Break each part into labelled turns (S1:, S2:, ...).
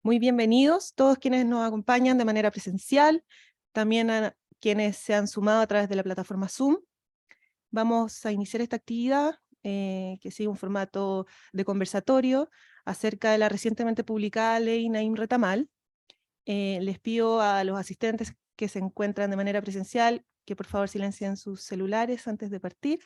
S1: Muy bienvenidos todos quienes nos acompañan de manera presencial, también a quienes se han sumado a través de la plataforma Zoom. Vamos a iniciar esta actividad que sigue un formato de conversatorio acerca de la recientemente publicada ley Naim Retamal. Les pido a los asistentes que se encuentran de manera presencial que por favor silencien sus celulares antes de partir.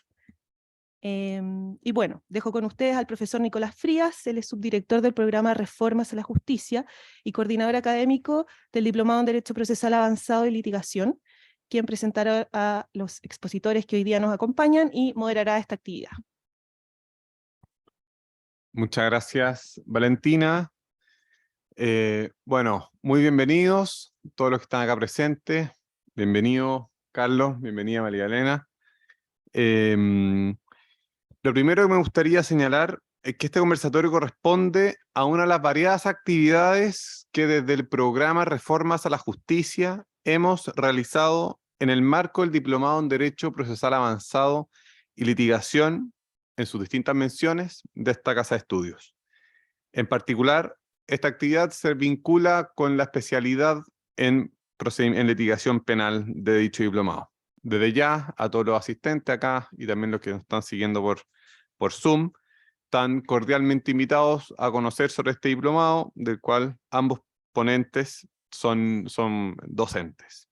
S1: Y bueno, dejo con ustedes al profesor Nicolás Frías, él es subdirector del programa Reformas a la Justicia y coordinador académico del Diplomado en Derecho Procesal Avanzado y Litigación, quien presentará a los expositores que hoy día nos acompañan y moderará esta actividad.
S2: Muchas gracias, Valentina. Bueno, muy bienvenidos todos los que están acá presentes. Bienvenido, Carlos. Bienvenida, María Elena. Lo primero que me gustaría señalar es que este conversatorio corresponde a una de las variadas actividades que desde el programa Reformas a la Justicia hemos realizado en el marco del Diplomado en Derecho Procesal Avanzado y Litigación en sus distintas menciones de esta casa de estudios. En particular, esta actividad se vincula con la especialidad en litigación penal de dicho diplomado. Desde ya, a todos los asistentes acá y también los que nos están siguiendo por Zoom, están cordialmente invitados a conocer sobre este diplomado, del cual ambos ponentes son docentes.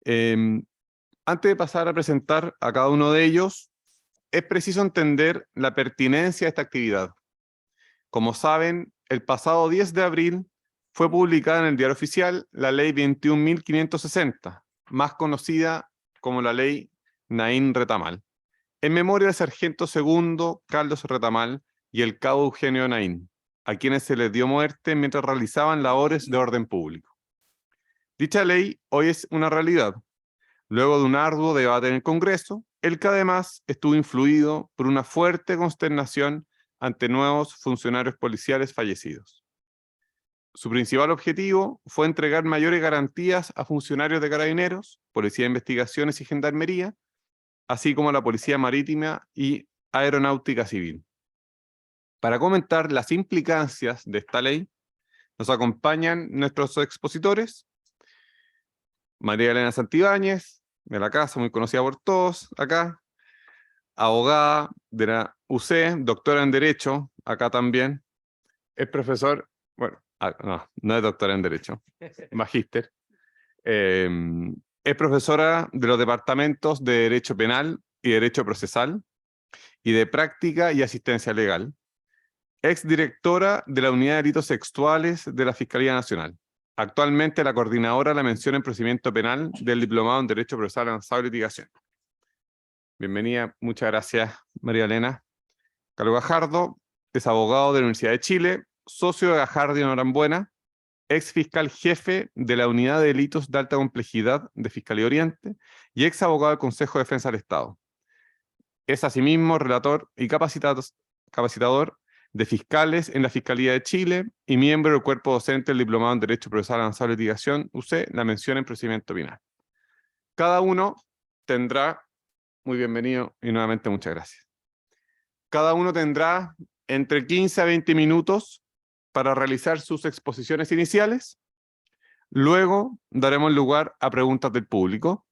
S2: Antes de pasar a presentar a cada uno de ellos, es preciso entender la pertinencia de esta actividad. Como saben, el pasado 10 de abril fue publicada en el Diario Oficial la Ley 21.560, más conocida como la Ley Naim Retamal, en memoria del sargento segundo Carlos Retamal y el cabo Eugenio Naim, a quienes se les dio muerte mientras realizaban labores de orden público. Dicha ley hoy es una realidad, luego de un arduo debate en el Congreso, el que además estuvo influido por una fuerte consternación ante nuevos funcionarios policiales fallecidos. Su principal objetivo fue entregar mayores garantías a funcionarios de Carabineros, Policía de Investigaciones y Gendarmería, así como a la Policía Marítima y Aeronáutica Civil. Para comentar las implicancias de esta ley, nos acompañan nuestros expositores, María Elena Santibáñez, de la casa, muy conocida por todos acá, abogada de la UC, doctora en Derecho, acá también, es profesor, bueno, no es doctora en Derecho, magíster, es profesora de los departamentos de Derecho Penal y Derecho Procesal, y de Práctica y Asistencia Legal, exdirectora de la Unidad de Delitos Sexuales de la Fiscalía Nacional, actualmente la coordinadora de la mención en procedimiento penal del Diplomado en Derecho Procesal Avanzado y Litigación. Bienvenida, muchas gracias, María Elena. Carlos Gajardo es abogado de la Universidad de Chile, socio de Gajardo y Norambuena, ex fiscal jefe de la Unidad de Delitos de Alta Complejidad de Fiscalía Oriente y ex abogado del Consejo de Defensa del Estado. Es asimismo relator y capacitador de fiscales en la Fiscalía de Chile y miembro del cuerpo docente del Diplomado en Derecho Procesal Avanzado y Litigación, UC, la mención en procedimiento penal. Cada uno tendrá, muy bienvenido y nuevamente muchas gracias. Cada uno tendrá entre 15 a 20 minutos para realizar sus exposiciones iniciales. Luego daremos lugar a preguntas del público.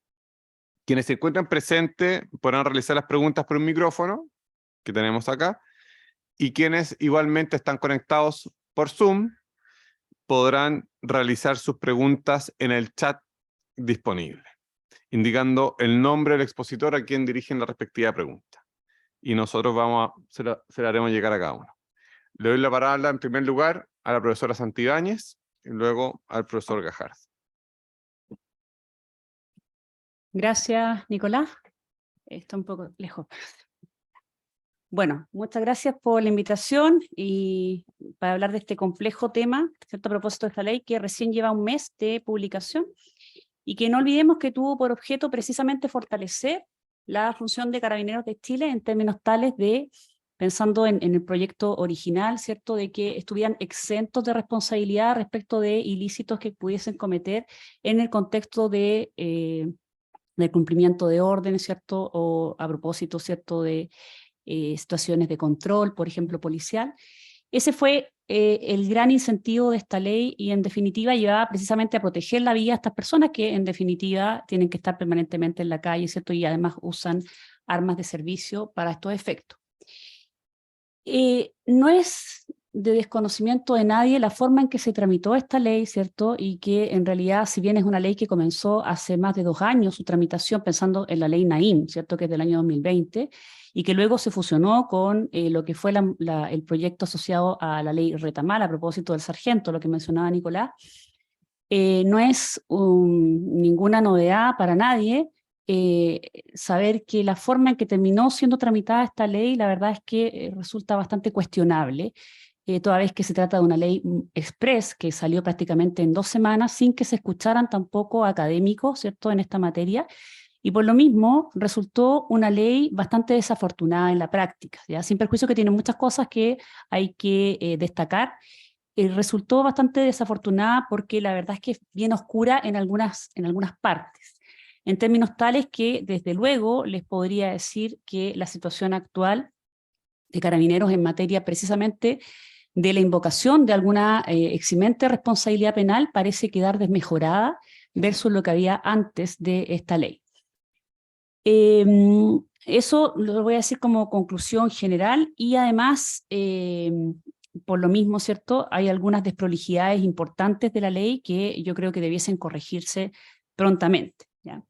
S2: Quienes se encuentran presentes podrán realizar las preguntas por un micrófono que tenemos acá, y quienes igualmente están conectados por Zoom podrán realizar sus preguntas en el chat disponible, indicando el nombre del expositor a quien dirigen la respectiva pregunta. Y nosotros se la haremos llegar a cada uno. Le doy la palabra en primer lugar a la profesora Santibáñez y luego al profesor Gajardo.
S3: Gracias, Nicolás. Está un poco lejos. Bueno, muchas gracias por la invitación y para hablar de este complejo tema, ¿cierto? A propósito de esta ley que recién lleva un mes de publicación y que no olvidemos que tuvo por objeto precisamente fortalecer la función de Carabineros de Chile en términos tales de, pensando en el proyecto original, ¿cierto? De que estuvieran exentos de responsabilidad respecto de ilícitos que pudiesen cometer en el contexto de del cumplimiento de órdenes, ¿cierto? O a propósito, ¿cierto? De situaciones de control, por ejemplo, policial. Ese fue el gran incentivo de esta ley y en definitiva llevaba precisamente a proteger la vida de estas personas que en definitiva tienen que estar permanentemente en la calle, ¿cierto? Y además usan armas de servicio para estos efectos. No es de desconocimiento de nadie la forma en que se tramitó esta ley, ¿cierto? Y que en realidad, si bien es una ley que comenzó hace más de 2 años su tramitación, pensando en la ley Naim, ¿cierto? Que es del año 2020, y que luego se fusionó con lo que fue el proyecto asociado a la ley Retamal, a propósito del sargento, lo que mencionaba Nicolás. No es ninguna novedad para nadie saber que la forma en que terminó siendo tramitada esta ley, la verdad es que resulta bastante cuestionable, toda vez que se trata de una ley express que salió prácticamente en 2 semanas sin que se escucharan tampoco académicos, ¿cierto?, en esta materia, y por lo mismo resultó una ley bastante desafortunada en la práctica, ¿ya? Sin perjuicio que tiene muchas cosas que hay que destacar. Resultó bastante desafortunada porque la verdad es que es bien oscura en algunas partes, en términos tales que desde luego les podría decir que la situación actual de Carabineros en materia precisamente de la invocación de alguna eximente responsabilidad penal parece quedar desmejorada versus lo que había antes de esta ley. Eso lo voy a decir como conclusión general y además, por lo mismo, ¿cierto?, hay algunas desprolijidades importantes de la ley que yo creo que debiesen corregirse prontamente, ¿ya?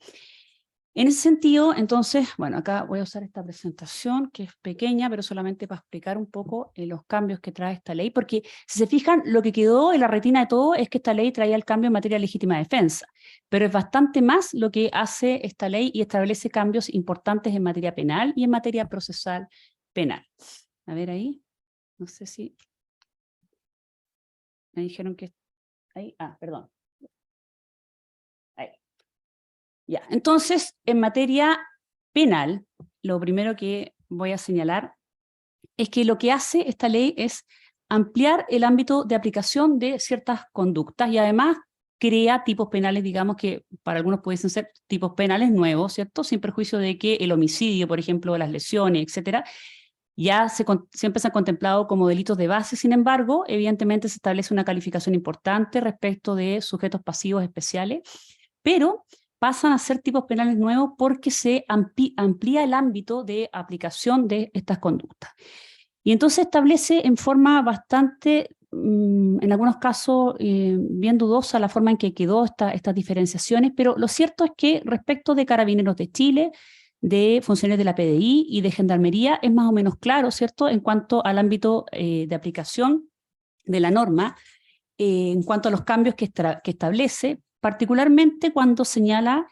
S3: En ese sentido, entonces, bueno, acá voy a usar esta presentación que es pequeña, pero solamente para explicar un poco los cambios que trae esta ley, porque si se fijan, lo que quedó en la retina de todo es que esta ley traía el cambio en materia de legítima defensa, pero es bastante más lo que hace esta ley y establece cambios importantes en materia penal y en materia procesal penal. A ver ahí, no sé si... Me dijeron que... Ahí, perdón. Ahí. Ya, entonces, en materia penal, lo primero que voy a señalar es que lo que hace esta ley es ampliar el ámbito de aplicación de ciertas conductas y además crea tipos penales, digamos que para algunos pueden ser tipos penales nuevos, ¿cierto? Sin perjuicio de que el homicidio, por ejemplo, las lesiones, etcétera, ya siempre se han contemplado como delitos de base. Sin embargo, evidentemente se establece una calificación importante respecto de sujetos pasivos especiales, pero pasan a ser tipos penales nuevos porque se amplía el ámbito de aplicación de estas conductas. Y entonces establece en forma bastante, en algunos casos, bien dudosa la forma en que quedó estas diferenciaciones, pero lo cierto es que respecto de Carabineros de Chile, de funcionarios de la PDI y de Gendarmería es más o menos claro, ¿cierto?, en cuanto al ámbito de aplicación de la norma, en cuanto a los cambios que establece, particularmente cuando señala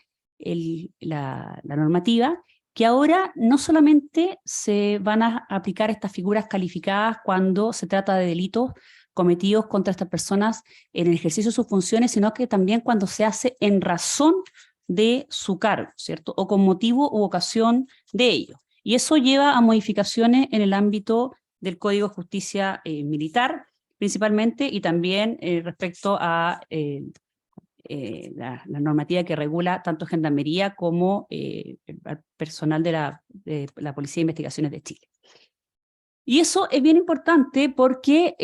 S3: la normativa, que ahora no solamente se van a aplicar estas figuras calificadas cuando se trata de delitos cometidos contra estas personas en el ejercicio de sus funciones, sino que también cuando se hace en razón de su cargo, ¿cierto?, o con motivo u ocasión de ello. Y eso lleva a modificaciones en el ámbito del Código de Justicia Militar, principalmente, y también respecto a la normativa que regula tanto Gendarmería como el personal de la Policía de Investigaciones de Chile. Y eso es bien importante porque,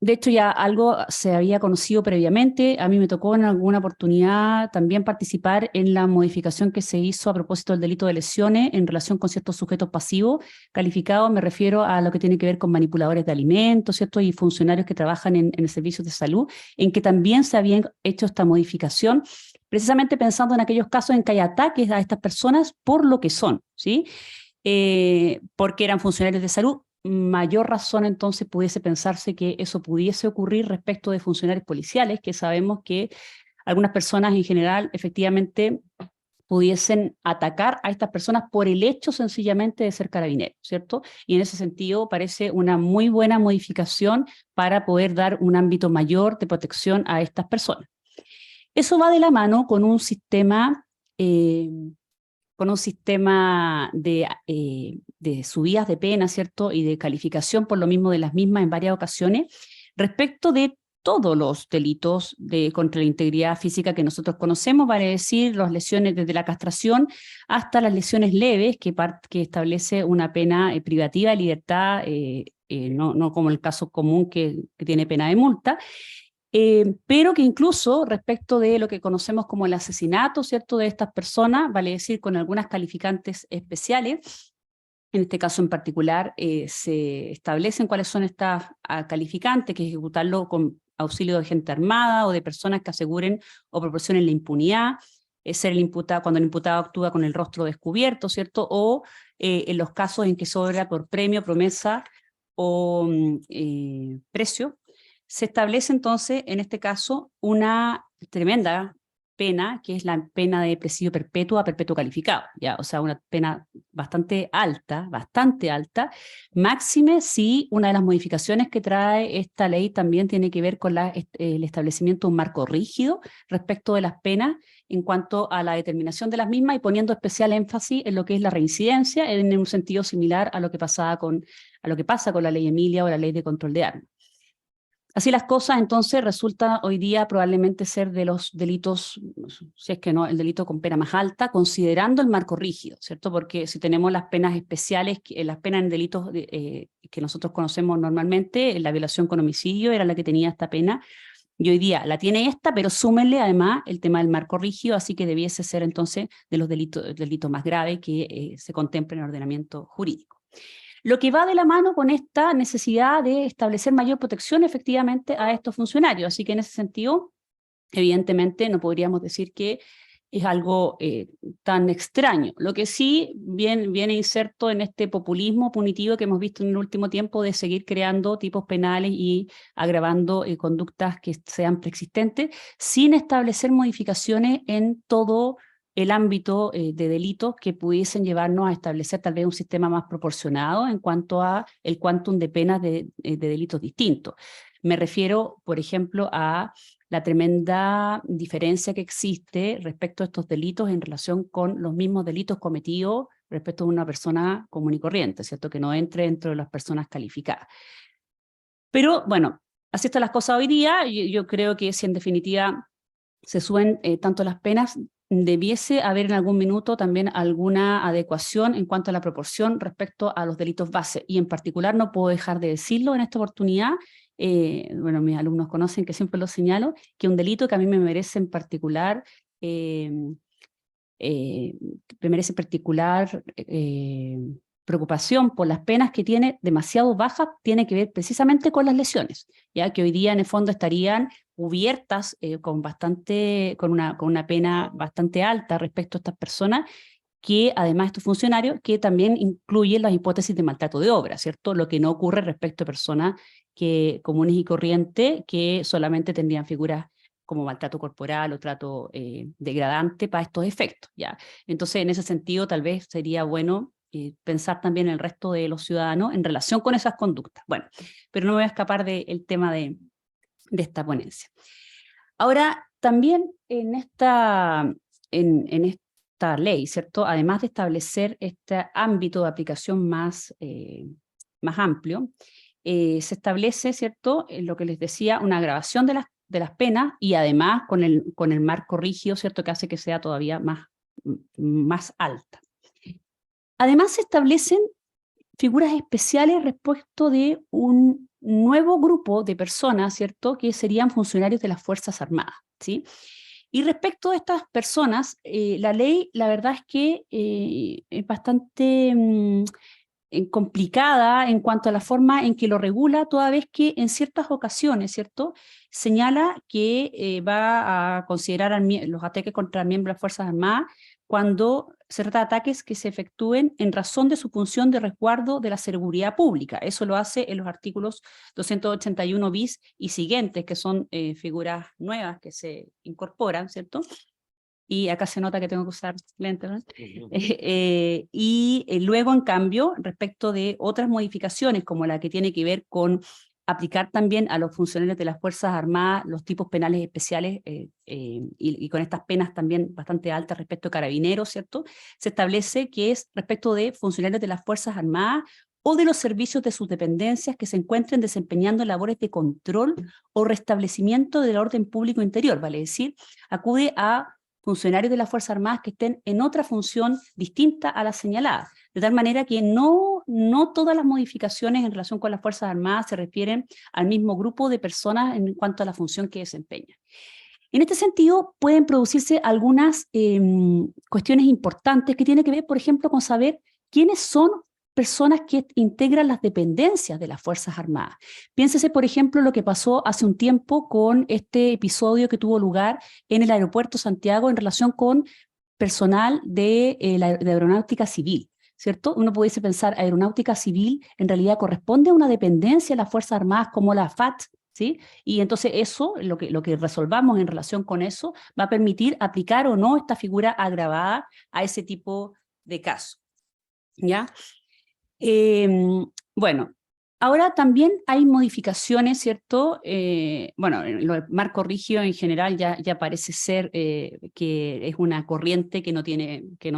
S3: de hecho, ya algo se había conocido previamente. A mí me tocó en alguna oportunidad también participar en la modificación que se hizo a propósito del delito de lesiones en relación con ciertos sujetos pasivos calificados. Me refiero a lo que tiene que ver con manipuladores de alimentos, ¿cierto?, y funcionarios que trabajan en el servicio de salud, en que también se había hecho esta modificación, precisamente pensando en aquellos casos en que hay ataques a estas personas por lo que son, ¿sí? Porque eran funcionarios de salud. Mayor razón entonces pudiese pensarse que eso pudiese ocurrir respecto de funcionarios policiales, que sabemos que algunas personas en general efectivamente pudiesen atacar a estas personas por el hecho sencillamente de ser carabineros, ¿cierto? Y en ese sentido parece una muy buena modificación para poder dar un ámbito mayor de protección a estas personas. Eso va de la mano con un sistema de subidas de pena, ¿cierto?, y de calificación por lo mismo de las mismas en varias ocasiones, respecto de todos los delitos contra la integridad física que nosotros conocemos, vale decir, las lesiones desde la castración hasta las lesiones leves, que establece una pena privativa de libertad, no como el caso común que tiene pena de multa, pero que incluso respecto de lo que conocemos como el asesinato, ¿cierto?, de estas personas, vale decir, con algunas calificantes especiales. En este caso en particular se establecen cuáles son estas calificantes, que ejecutarlo con auxilio de gente armada o de personas que aseguren o proporcionen la impunidad, ser el imputado, cuando el imputado actúa con el rostro descubierto, ¿cierto? O en los casos en que se obra por premio, promesa o precio, se establece entonces en este caso una tremenda pena, que es la pena de presidio perpetuo a perpetuo calificado, ¿ya? O sea, una pena bastante alta, máxime si una de las modificaciones que trae esta ley también tiene que ver con el establecimiento de un marco rígido respecto de las penas en cuanto a la determinación de las mismas y poniendo especial énfasis en lo que es la reincidencia en un sentido similar a lo que pasa con la ley Emilia o la ley de control de armas. Así las cosas, entonces, resulta hoy día probablemente ser de los delitos, si es que no, el delito con pena más alta, considerando el marco rígido, ¿cierto? Porque si tenemos las penas especiales, las penas en delitos que nosotros conocemos normalmente, la violación con homicidio era la que tenía esta pena, y hoy día la tiene esta, pero súmenle además el tema del marco rígido, así que debiese ser entonces de los delitos más graves que se contemplen en el ordenamiento jurídico. Lo que va de la mano con esta necesidad de establecer mayor protección efectivamente a estos funcionarios. Así que en ese sentido, evidentemente no podríamos decir que es algo tan extraño. Lo que sí viene inserto en este populismo punitivo que hemos visto en el último tiempo de seguir creando tipos penales y agravando conductas que sean preexistentes sin establecer modificaciones en todo el ámbito de delitos que pudiesen llevarnos a establecer tal vez un sistema más proporcionado en cuanto a el quantum de penas de delitos distintos. Me refiero, por ejemplo, a la tremenda diferencia que existe respecto a estos delitos en relación con los mismos delitos cometidos respecto a una persona común y corriente, ¿cierto? Que no entre dentro de las personas calificadas. Pero, bueno, así están las cosas hoy día. Yo creo que si en definitiva se suben tanto las penas, debiese haber en algún minuto también alguna adecuación en cuanto a la proporción respecto a los delitos base. Y en particular no puedo dejar de decirlo en esta oportunidad, bueno, mis alumnos conocen que siempre lo señalo, que un delito que a mí me merece en particular, preocupación por las penas que tiene demasiado bajas, tiene que ver precisamente con las lesiones, ya que hoy día en el fondo estarían cubiertas con una pena bastante alta respecto a estas personas, que además estos funcionarios, que también incluyen las hipótesis de maltrato de obra, ¿cierto? Lo que no ocurre respecto a personas comunes y corrientes que solamente tendrían figuras como maltrato corporal o trato degradante para estos efectos, ¿ya? Entonces, en ese sentido, tal vez sería bueno pensar también en el resto de los ciudadanos en relación con esas conductas. Bueno, pero no me voy a escapar del tema de esta ponencia. Ahora, también en esta ley, ¿cierto? Además de establecer este ámbito de aplicación más amplio, se establece, ¿cierto?, lo que les decía, una agravación de las penas y además con el marco rígido, ¿cierto?, que hace que sea todavía más alta. Además se establecen figuras especiales respecto de un nuevo grupo de personas, ¿cierto?, que serían funcionarios de las Fuerzas Armadas, ¿sí? Y respecto a estas personas, la ley, la verdad es que es bastante complicada en cuanto a la forma en que lo regula, toda vez que en ciertas ocasiones, ¿cierto?, señala que va a considerar los ataques contra miembros de las Fuerzas Armadas cuando se trata de ataques que se efectúen en razón de su función de resguardo de la seguridad pública. Eso lo hace en los artículos 281 bis y siguientes, que son figuras nuevas que se incorporan, ¿cierto? Y acá se nota que tengo que usar lentes, ¿no? Luego, en cambio, respecto de otras modificaciones, como la que tiene que ver con aplicar también a los funcionarios de las Fuerzas Armadas los tipos penales especiales y con estas penas también bastante altas respecto a carabineros, ¿cierto? Se establece que es respecto de funcionarios de las Fuerzas Armadas o de los servicios de sus dependencias que se encuentren desempeñando labores de control o restablecimiento del orden público interior, vale decir, acude a funcionarios de las Fuerzas Armadas que estén en otra función distinta a la señalada, de tal manera que no todas las modificaciones en relación con las Fuerzas Armadas se refieren al mismo grupo de personas en cuanto a la función que desempeñan. En este sentido, pueden producirse algunas cuestiones importantes que tienen que ver, por ejemplo, con saber quiénes son personas que integran las dependencias de las Fuerzas Armadas. Piénsese, por ejemplo, lo que pasó hace un tiempo con este episodio que tuvo lugar en el aeropuerto Santiago en relación con personal de aeronáutica civil, ¿cierto? Uno pudiese pensar, aeronáutica civil en realidad corresponde a una dependencia de las Fuerzas Armadas como la FAT, ¿sí? Y entonces eso, lo que resolvamos en relación con eso, va a permitir aplicar o no esta figura agravada a ese tipo de caso, ¿ya? Bueno, ahora también hay modificaciones, ¿cierto? Bueno, el marco rígido en general ya parece ser que es una corriente que no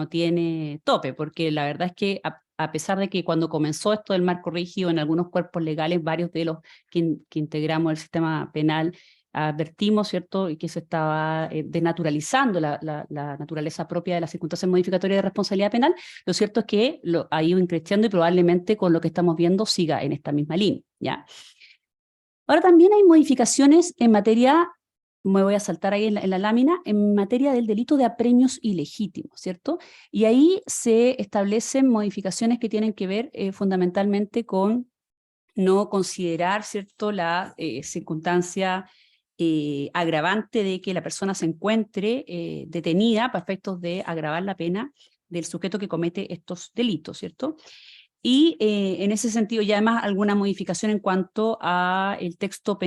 S3: tiene tope, porque la verdad es que a pesar de que cuando comenzó esto del marco rígido en algunos cuerpos legales, varios de los que integramos el sistema penal, advertimos, ¿cierto?, y que se estaba denaturalizando la naturaleza propia de las circunstancias modificatorias de responsabilidad penal. Lo cierto es que ha ido increciendo y probablemente con lo que estamos viendo siga en esta misma línea, ¿ya? Ahora también hay modificaciones en materia, me voy a saltar ahí en la lámina, en materia del delito de apremios ilegítimos, ¿cierto? Y ahí se establecen modificaciones que tienen que ver fundamentalmente con no considerar, ¿cierto?, la circunstancia agravante de que la persona se encuentre detenida para efectos de agravar la pena del sujeto que comete estos delitos, ¿cierto? Y en ese sentido, ya además alguna modificación en cuanto a el texto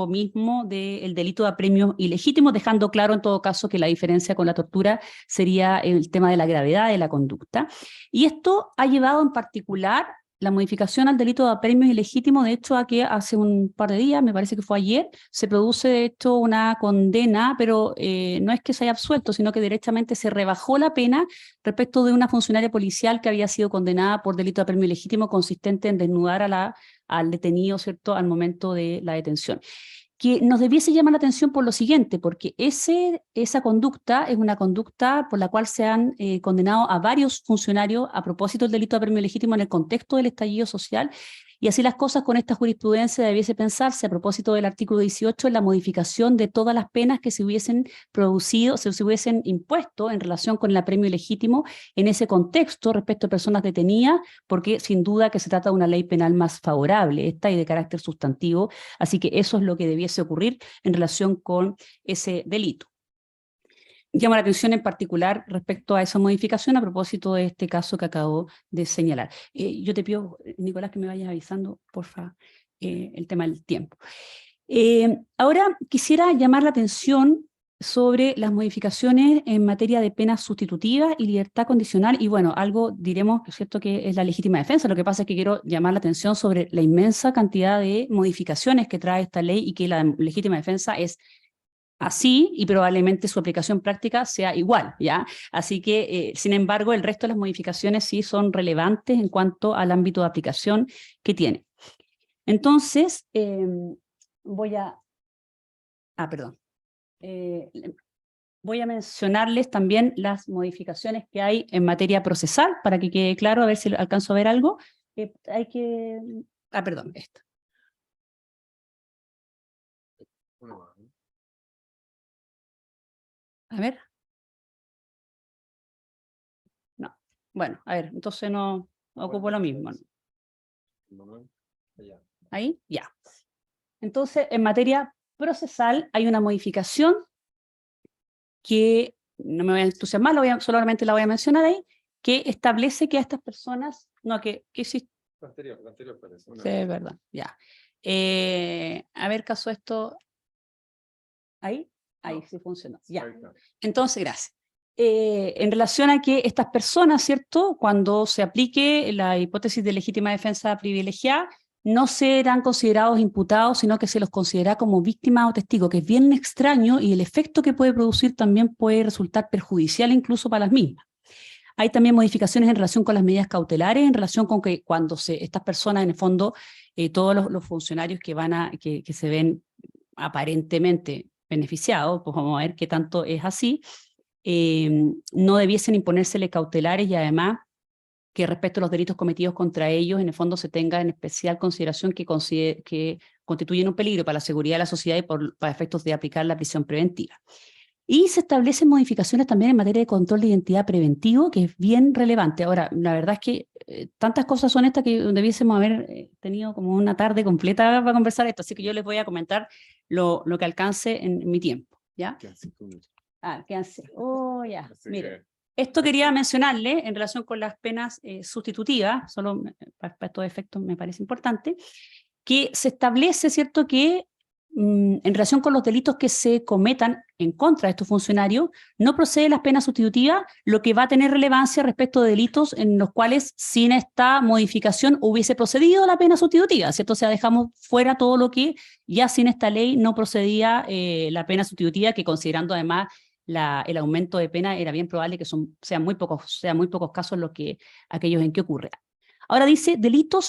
S3: mismo del delito de apremio ilegítimo, dejando claro en todo caso que la diferencia con la tortura sería el tema de la gravedad de la conducta. Y esto ha llevado en particular la modificación al delito de apremio ilegítimo, de hecho, a que hace un par de días, me parece que fue ayer, se produce de hecho una condena, pero no es que se haya absuelto, sino que directamente se rebajó la pena respecto de una funcionaria policial que había sido condenada por delito de apremio ilegítimo consistente en desnudar al detenido, ¿cierto?, al momento de la detención. Que nos debiese llamar la atención por lo siguiente, porque esa conducta es una conducta por la cual se han condenado a varios funcionarios a propósito del delito de apremio ilegítimo en el contexto del estallido social, y así las cosas con esta jurisprudencia debiese pensarse a propósito del artículo 18 en la modificación de todas las penas que se hubiesen producido, se hubiesen impuesto en relación con el apremio ilegítimo en ese contexto respecto a personas detenidas, porque sin duda que se trata de una ley penal más favorable, esta y de carácter sustantivo, así que eso es lo que debiese ocurrir en relación con ese delito. Llama la atención en particular respecto a esa modificación a propósito de este caso que acabo de señalar. Yo te pido, Nicolás, que me vayas avisando, por favor, el tema del tiempo. Ahora quisiera llamar la atención sobre las modificaciones en materia de penas sustitutivas y libertad condicional, y bueno, algo diremos, ¿cierto?, que es la legítima defensa. Lo que pasa es que quiero llamar la atención sobre la inmensa cantidad de modificaciones que trae esta ley y que la legítima defensa es así y probablemente su aplicación práctica sea igual, ¿ya? Así que, sin embargo, el resto de las modificaciones sí son relevantes en cuanto al ámbito de aplicación que tiene. Entonces, voy a mencionarles también las modificaciones que hay en materia procesal, para que quede claro, a ver si alcanzo a ver algo. Esto. A ver. No. Bueno, a ver, entonces no ocupo lo mismo. ¿Ahí? Ya. Entonces, en materia procesal hay una modificación que no me voy a entusiasmar, solamente la voy a mencionar ahí, que establece que a estas personas, sí.
S2: Anterior parece.
S3: Sí, es verdad, ya. A ver, caso esto. ¿Ahí? Ahí sí funcionó. Ya. Entonces, gracias. En relación a que estas personas, ¿cierto?, cuando se aplique la hipótesis de legítima defensa privilegiada, no serán considerados imputados, sino que se los considera como víctimas o testigos, que es bien extraño y el efecto que puede producir también puede resultar perjudicial incluso para las mismas. Hay también modificaciones en relación con las medidas cautelares, en relación con que cuando estas personas, en el fondo, todos los funcionarios que se ven aparentemente beneficiados, pues vamos a ver qué tanto es así, no debiesen imponérsele cautelares, y además que respecto a los delitos cometidos contra ellos, en el fondo se tenga en especial consideración que constituyen un peligro para la seguridad de la sociedad y para efectos de aplicar la prisión preventiva. Y se establecen modificaciones también en materia de control de identidad preventivo, que es bien relevante. Ahora, la verdad es que tantas cosas son estas que debiésemos haber tenido como una tarde completa para conversar esto, así que yo les voy a comentar lo que alcance en mi tiempo, ¿ya? Ya, mire. Esto quería mencionarle en relación con las penas sustitutivas, solo para estos efectos me parece importante, que se establece, ¿cierto?, que en relación con los delitos que se cometan en contra de estos funcionarios, no procede las penas sustitutivas, lo que va a tener relevancia respecto de delitos en los cuales sin esta modificación hubiese procedido la pena sustitutiva, ¿cierto? O sea, dejamos fuera todo lo que ya sin esta ley no procedía la pena sustitutiva, que considerando además el aumento de pena era bien probable que sean muy pocos casos aquellos en que ocurre. Ahora dice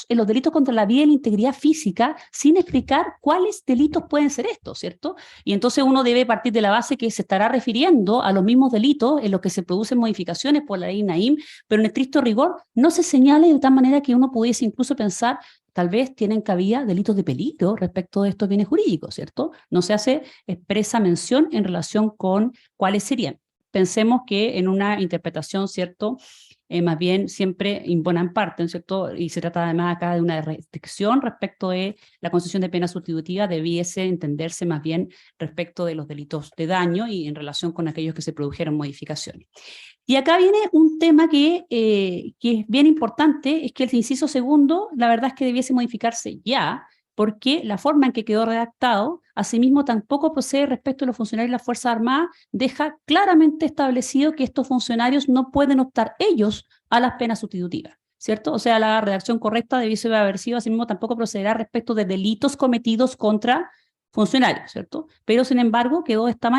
S3: los delitos contra la vida y la integridad física, sin explicar cuáles delitos pueden ser estos, ¿cierto? Y entonces uno debe partir de la base que se estará refiriendo a los mismos delitos en los que se producen modificaciones por la ley Naim, pero en estricto rigor no se señala de tal manera que uno pudiese incluso pensar, tal vez tienen cabida delitos de peligro respecto de estos bienes jurídicos, ¿cierto? No se hace expresa mención en relación con cuáles serían. Pensemos que en una interpretación, ¿cierto?, más bien siempre imponen parte, ¿cierto? Y se trata además acá de una restricción respecto de la concesión de pena sustitutiva, debiese entenderse más bien respecto de los delitos de daño y en relación con aquellos que se produjeron modificaciones. Y acá viene un tema que es bien importante, es que el inciso segundo, la verdad es que debiese modificarse ya, porque la forma en que quedó redactado, asimismo tampoco procede respecto a los funcionarios de las Fuerzas Armadas, deja claramente establecido que estos funcionarios no pueden optar ellos a las penas sustitutivas, ¿cierto? O sea, la redacción correcta debiese haber sido, asimismo tampoco procederá respecto de delitos cometidos contra funcionarios, ¿cierto? Pero sin embargo quedó de tal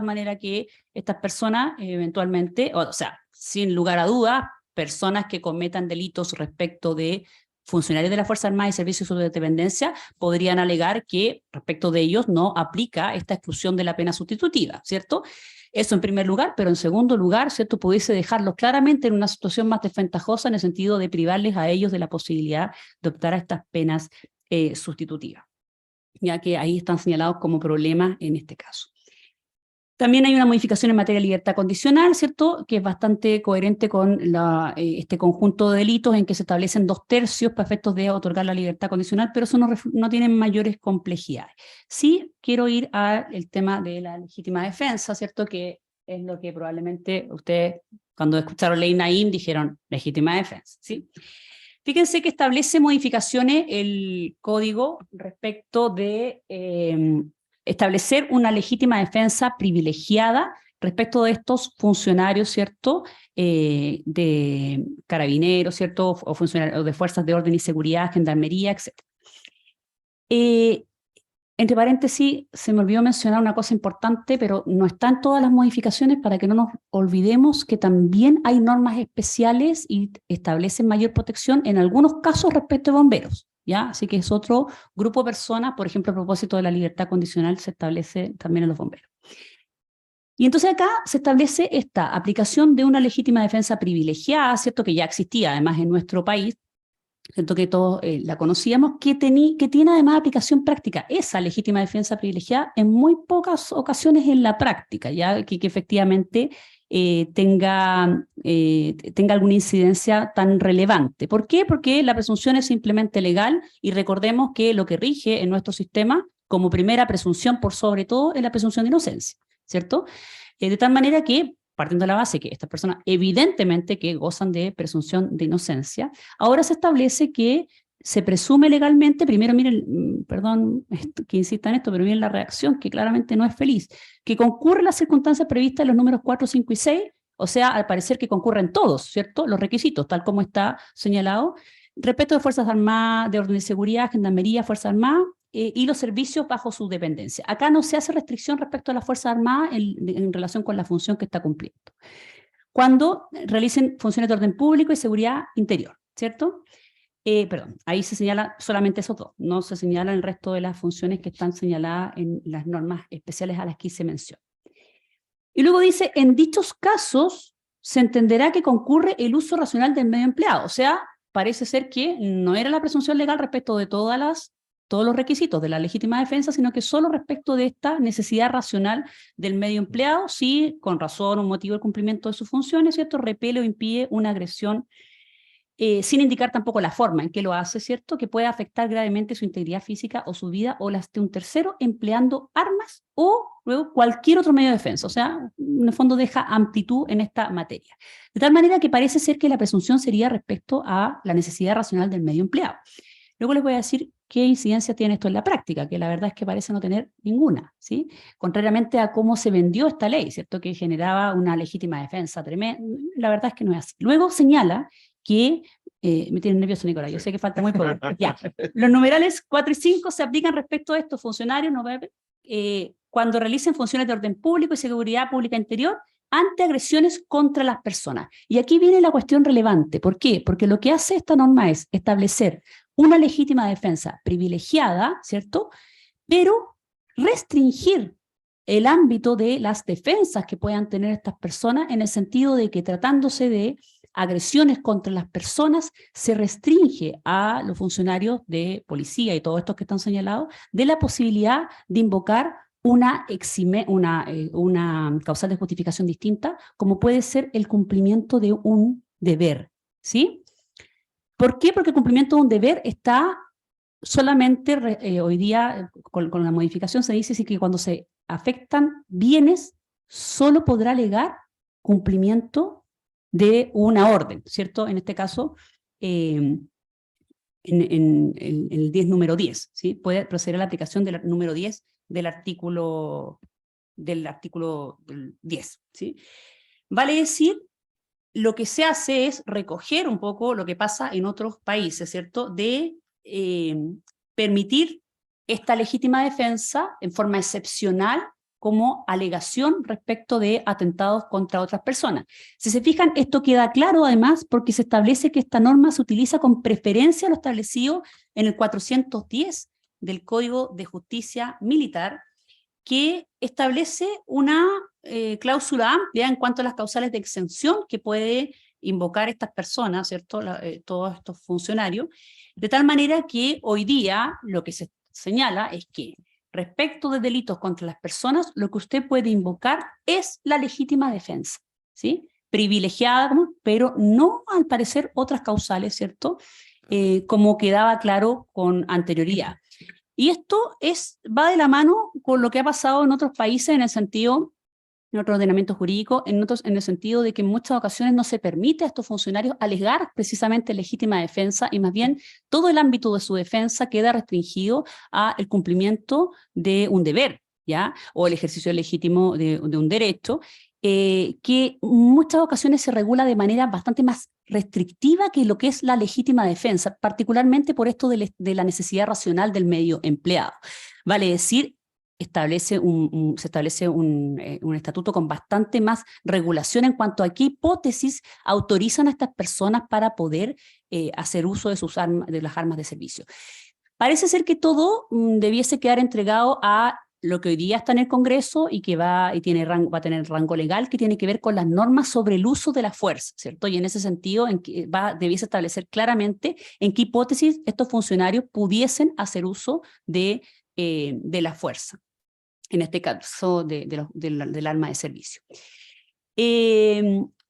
S3: manera que estas personas eventualmente, o sea, sin lugar a dudas, personas que cometan delitos respecto de funcionarios de la Fuerza Armada y Servicios de Dependencia podrían alegar que respecto de ellos no aplica esta exclusión de la pena sustitutiva, ¿cierto? Eso en primer lugar, pero en segundo lugar, ¿cierto?, pudiese dejarlos claramente en una situación más desventajosa en el sentido de privarles a ellos de la posibilidad de optar a estas penas sustitutivas, ya que ahí están señalados como problemas en este caso. También hay una modificación en materia de libertad condicional, ¿cierto?, que es bastante coherente con este conjunto de delitos en que se establecen 2/3 para efectos de otorgar la libertad condicional, pero eso no tiene mayores complejidades. Sí quiero ir al tema de la legítima defensa, ¿cierto?, que es lo que probablemente ustedes, cuando escucharon ley Naim, dijeron legítima defensa, ¿sí? Fíjense que establece modificaciones el código respecto de establecer una legítima defensa privilegiada respecto de estos funcionarios, ¿cierto?, de carabineros, ¿cierto?, o funcionarios de fuerzas de orden y seguridad, gendarmería, etc. Entre paréntesis, se me olvidó mencionar una cosa importante, pero no están todas las modificaciones para que no nos olvidemos que también hay normas especiales y establecen mayor protección en algunos casos respecto a bomberos, ¿ya? Así que es otro grupo de personas, por ejemplo, a propósito de la libertad condicional, se establece también en los bomberos. Y entonces acá se establece esta aplicación de una legítima defensa privilegiada, ¿cierto?, que ya existía además en nuestro país, ¿cierto?, que todos la conocíamos, que tiene además aplicación práctica. Esa legítima defensa privilegiada en muy pocas ocasiones en la práctica, ya que efectivamente tenga alguna incidencia tan relevante. ¿Por qué? Porque la presunción es simplemente legal y recordemos que lo que rige en nuestro sistema como primera presunción por sobre todo es la presunción de inocencia, ¿cierto? De tal manera que, partiendo de la base que estas personas evidentemente que gozan de presunción de inocencia, ahora se establece que se presume legalmente, primero miren, perdón que insista en esto, pero miren la reacción que claramente no es feliz, que concurren las circunstancias previstas en los números 4, 5 y 6, o sea, al parecer que concurren todos, ¿cierto?, los requisitos, tal como está señalado, respecto de Fuerzas Armadas, de Orden y Seguridad, Gendarmería, Fuerzas Armadas, y los servicios bajo su dependencia. Acá no se hace restricción respecto a las Fuerzas Armadas en relación con la función que está cumpliendo. cuando realicen funciones de orden público y seguridad interior, ¿cierto? Perdón, ahí se señala solamente esos dos, no se señalan el resto de las funciones que están señaladas en las normas especiales a las que hice mención. Y luego dice, en dichos casos se entenderá que concurre el uso racional del medio empleado, o sea, parece ser que no era la presunción legal respecto de todos los requisitos de la legítima defensa, sino que solo respecto de esta necesidad racional del medio empleado, si con razón o motivo del cumplimiento de sus funciones, ¿cierto?, repele o impide una agresión, sin indicar tampoco la forma en que lo hace, ¿cierto?, que pueda afectar gravemente su integridad física o su vida o las de un tercero, empleando armas o luego cualquier otro medio de defensa. O sea, en el fondo deja amplitud en esta materia. De tal manera que parece ser que la presunción sería respecto a la necesidad racional del medio empleado. Luego les voy a decir qué incidencia tiene esto en la práctica, que la verdad es que parece no tener ninguna, ¿sí? Contrariamente a cómo se vendió esta ley, ¿cierto?, que generaba una legítima defensa tremenda, la verdad es que no es así. Luego señala que, me tienen nervioso Nicolás, yo sé que falta muy poco, ya. Los numerales 4 y 5 se aplican respecto a estos funcionarios cuando realicen funciones de orden público y seguridad pública interior ante agresiones contra las personas. Y aquí viene la cuestión relevante. ¿Por qué? Porque lo que hace esta norma es establecer una legítima defensa privilegiada, ¿cierto?, pero restringir el ámbito de las defensas que puedan tener estas personas, en el sentido de que, tratándose de agresiones contra las personas, se restringe a los funcionarios de policía y todos estos que están señalados de la posibilidad de invocar una causal de justificación distinta, como puede ser el cumplimiento de un deber, ¿sí? ¿Por qué? Porque el cumplimiento de un deber está solamente, hoy día, con la modificación se dice que cuando se afectan bienes, solo podrá alegar cumplimiento de una orden, ¿cierto? En este caso, en el 10 número 10, ¿sí? Puede proceder a la aplicación del número 10 del artículo 10, ¿sí? Vale decir, lo que se hace es recoger un poco lo que pasa en otros países, ¿cierto?, de permitir esta legítima defensa en forma excepcional como alegación respecto de atentados contra otras personas. Si se fijan, esto queda claro además porque se establece que esta norma se utiliza con preferencia a lo establecido en el 410 del Código de Justicia Militar, que establece una cláusula amplia en cuanto a las causales de exención que puede invocar estas personas, ¿cierto?, todos estos funcionarios, de tal manera que hoy día lo que se señala es que respecto de delitos contra las personas, lo que usted puede invocar es la legítima defensa, ¿sí?, privilegiada, pero no, al parecer, otras causales, ¿cierto?, como quedaba claro con anterioridad. Y esto va de la mano con lo que ha pasado en otros países en el sentido, en otro ordenamiento jurídico, en el sentido de que en muchas ocasiones no se permite a estos funcionarios alegar precisamente legítima defensa, y más bien todo el ámbito de su defensa queda restringido al cumplimiento de un deber, ¿ya?, o el ejercicio legítimo de un derecho, que en muchas ocasiones se regula de manera bastante más restrictiva que lo que es la legítima defensa, particularmente por esto de la necesidad racional del medio empleado. Vale decir, se establece un estatuto con bastante más regulación en cuanto a qué hipótesis autorizan a estas personas para poder hacer uso de las armas de servicio. Parece ser que todo debiese quedar entregado a lo que hoy día está en el Congreso y que va a tener rango legal, que tiene que ver con las normas sobre el uso de la fuerza, ¿cierto? Y en ese sentido debiese establecer claramente en qué hipótesis estos funcionarios pudiesen hacer uso de la fuerza, en este caso del arma de servicio.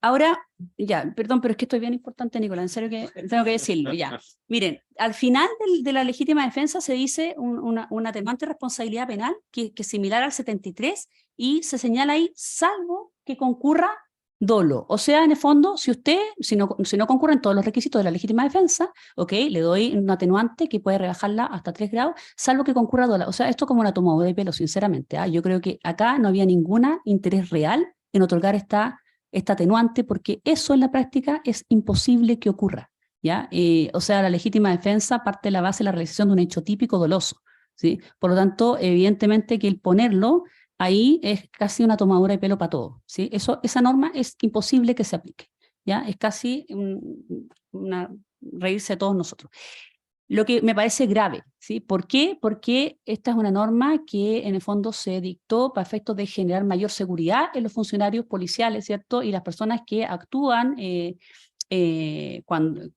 S3: Ahora, ya, perdón, pero es que esto es bien importante, Nicolás, en serio que tengo que decirlo, ya. Miren, al final de la legítima defensa se dice una atenuante responsabilidad penal que es similar al 73, y se señala ahí, salvo que concurra dolo. O sea, en el fondo, si no concurren todos los requisitos de la legítima defensa, ok, le doy un atenuante que puede rebajarla hasta 3 grados, salvo que concurra dolo. O sea, esto como una toma de pelo, sinceramente. Yo creo que acá no había ningún interés real en otorgar esta atenuante, porque eso en la práctica es imposible que ocurra, ¿ya? O sea, la legítima defensa parte de la base de la realización de un hecho típico doloso, ¿sí? Por lo tanto, evidentemente que el ponerlo ahí es casi una tomadura de pelo para todo, ¿sí? Esa norma es imposible que se aplique, ¿ya? Es casi reírse de todos nosotros. Lo que me parece grave, ¿sí? ¿Por qué? Porque esta es una norma que en el fondo se dictó para efectos de generar mayor seguridad en los funcionarios policiales, ¿cierto? Y las personas que actúan que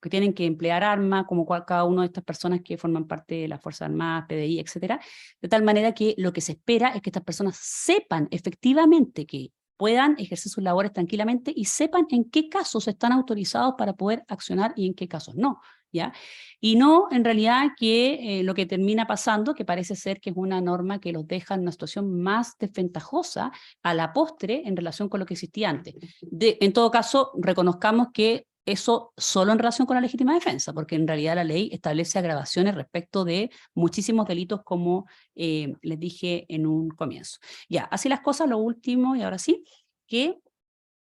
S3: tienen que emplear armas, como cada una de estas personas que forman parte de las Fuerzas Armadas, PDI, etcétera, de tal manera que lo que se espera es que estas personas sepan efectivamente que puedan ejercer sus labores tranquilamente y sepan en qué casos están autorizados para poder accionar y en qué casos no, ¿ya? Y no, en realidad, que lo que termina pasando, que parece ser que es una norma que los deja en una situación más desventajosa a la postre en relación con lo que existía antes. En todo caso, reconozcamos que eso solo en relación con la legítima defensa, porque en realidad la ley establece agravaciones respecto de muchísimos delitos, como les dije en un comienzo. Ya, así las cosas, lo último, y ahora sí, que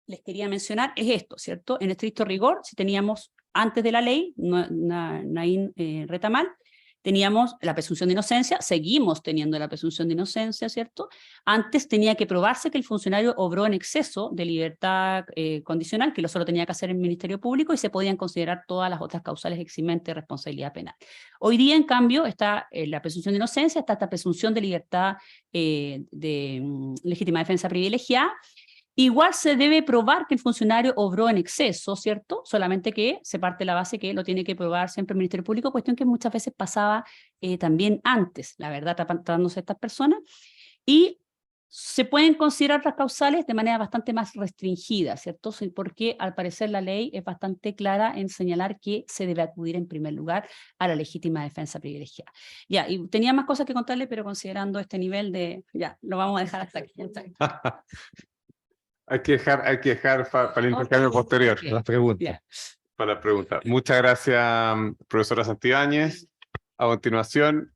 S3: les quería mencionar es esto, ¿cierto? En estricto rigor, si teníamos antes de la ley, Naín Retamal, teníamos la presunción de inocencia, seguimos teniendo la presunción de inocencia, ¿cierto? Antes tenía que probarse que el funcionario obró en exceso de libertad condicional, que lo solo tenía que hacer el Ministerio Público, y se podían considerar todas las otras causales eximentes de responsabilidad penal. Hoy día, en cambio, está la presunción de inocencia, está esta presunción de libertad legítima defensa privilegiada. Igual se debe probar que el funcionario obró en exceso, ¿cierto? Solamente que se parte de la base que lo tiene que probar siempre el Ministerio Público, cuestión que muchas veces pasaba también antes, la verdad, tratándose de estas personas. Y se pueden considerar otras causales de manera bastante más restringida, ¿cierto? Porque al parecer la ley es bastante clara en señalar que se debe acudir en primer lugar a la legítima defensa privilegiada. Ya, y tenía más cosas que contarle, pero considerando este nivel de... Ya, lo vamos a dejar hasta aquí.
S2: Hay que dejar para el intercambio posterior,
S3: Okay.
S2: las preguntas.
S3: Yeah.
S2: Para preguntar. Muchas gracias, profesora Santibáñez. A continuación,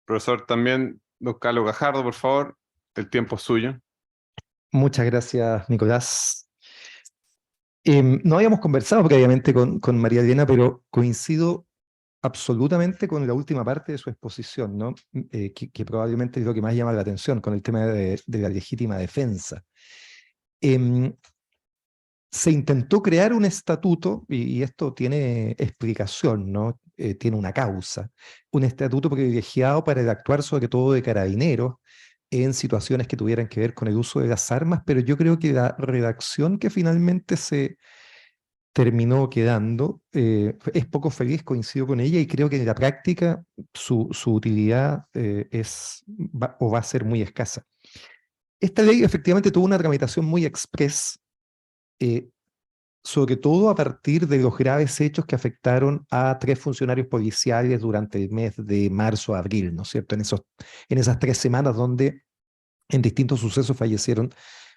S2: profesor también, don Carlos Gajardo, por favor, el tiempo es suyo.
S4: Muchas gracias, Nicolás. No habíamos conversado previamente con María Elena, pero coincido absolutamente con la última parte de su exposición, ¿no? Que probablemente es lo que más llama la atención con el tema de la legítima defensa. Se intentó crear un estatuto, y esto tiene explicación, ¿no? Tiene una causa, un estatuto privilegiado para el actuar sobre todo de carabineros en situaciones que tuvieran que ver con el uso de las armas, pero yo creo que la redacción que finalmente se terminó quedando es poco feliz, coincido con ella, y creo que en la práctica su utilidad va a ser muy escasa. Esta ley efectivamente tuvo una tramitación muy express, sobre todo a partir de los graves hechos que afectaron a 3 funcionarios policiales durante el mes de marzo-abril, ¿no es cierto? En esas 3 semanas donde en distintos sucesos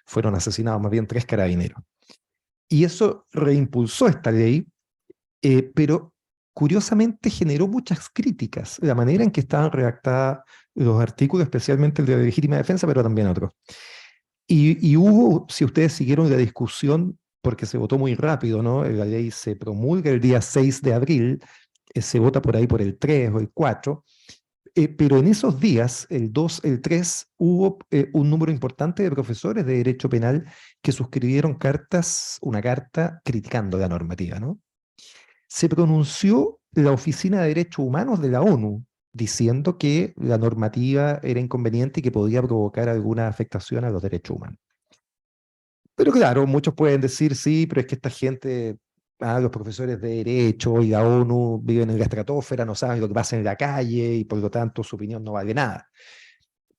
S4: fueron asesinados más bien 3 carabineros. Y eso reimpulsó esta ley, pero curiosamente generó muchas críticas, la manera en que estaban redactados los artículos, especialmente el de la legítima defensa, pero también otros. Y hubo, si ustedes siguieron la discusión, porque se votó muy rápido, ¿no? La ley se promulga el día 6 de abril, se vota por ahí por el 3 o el 4, pero en esos días, el 2, el 3, hubo un número importante de profesores de Derecho Penal que suscribieron una carta criticando la normativa, ¿no? Se pronunció la Oficina de Derechos Humanos de la ONU, diciendo que la normativa era inconveniente y que podía provocar alguna afectación a los derechos humanos. Pero claro, muchos pueden decir, sí, pero es que esta gente, los profesores de Derecho y la ONU viven en la estratosfera, no saben lo que pasa en la calle y por lo tanto su opinión no vale nada.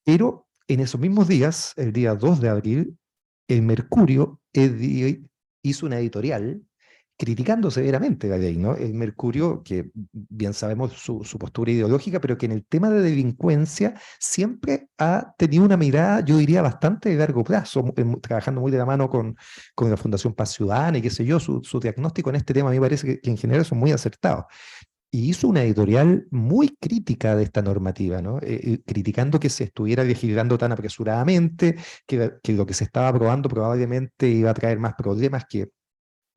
S4: Pero en esos mismos días, el día 2 de abril, el Mercurio hizo una editorial criticando severamente la ley, ¿no? El Mercurio, que bien sabemos su postura ideológica, pero que en el tema de delincuencia siempre ha tenido una mirada, yo diría, bastante de largo plazo, trabajando muy de la mano con la Fundación Paz Ciudadana y qué sé yo, su diagnóstico en este tema a mí me parece que en general son muy acertados. Y hizo una editorial muy crítica de esta normativa, ¿no? Criticando que se estuviera legislando tan apresuradamente, que lo que se estaba aprobando probablemente iba a traer más problemas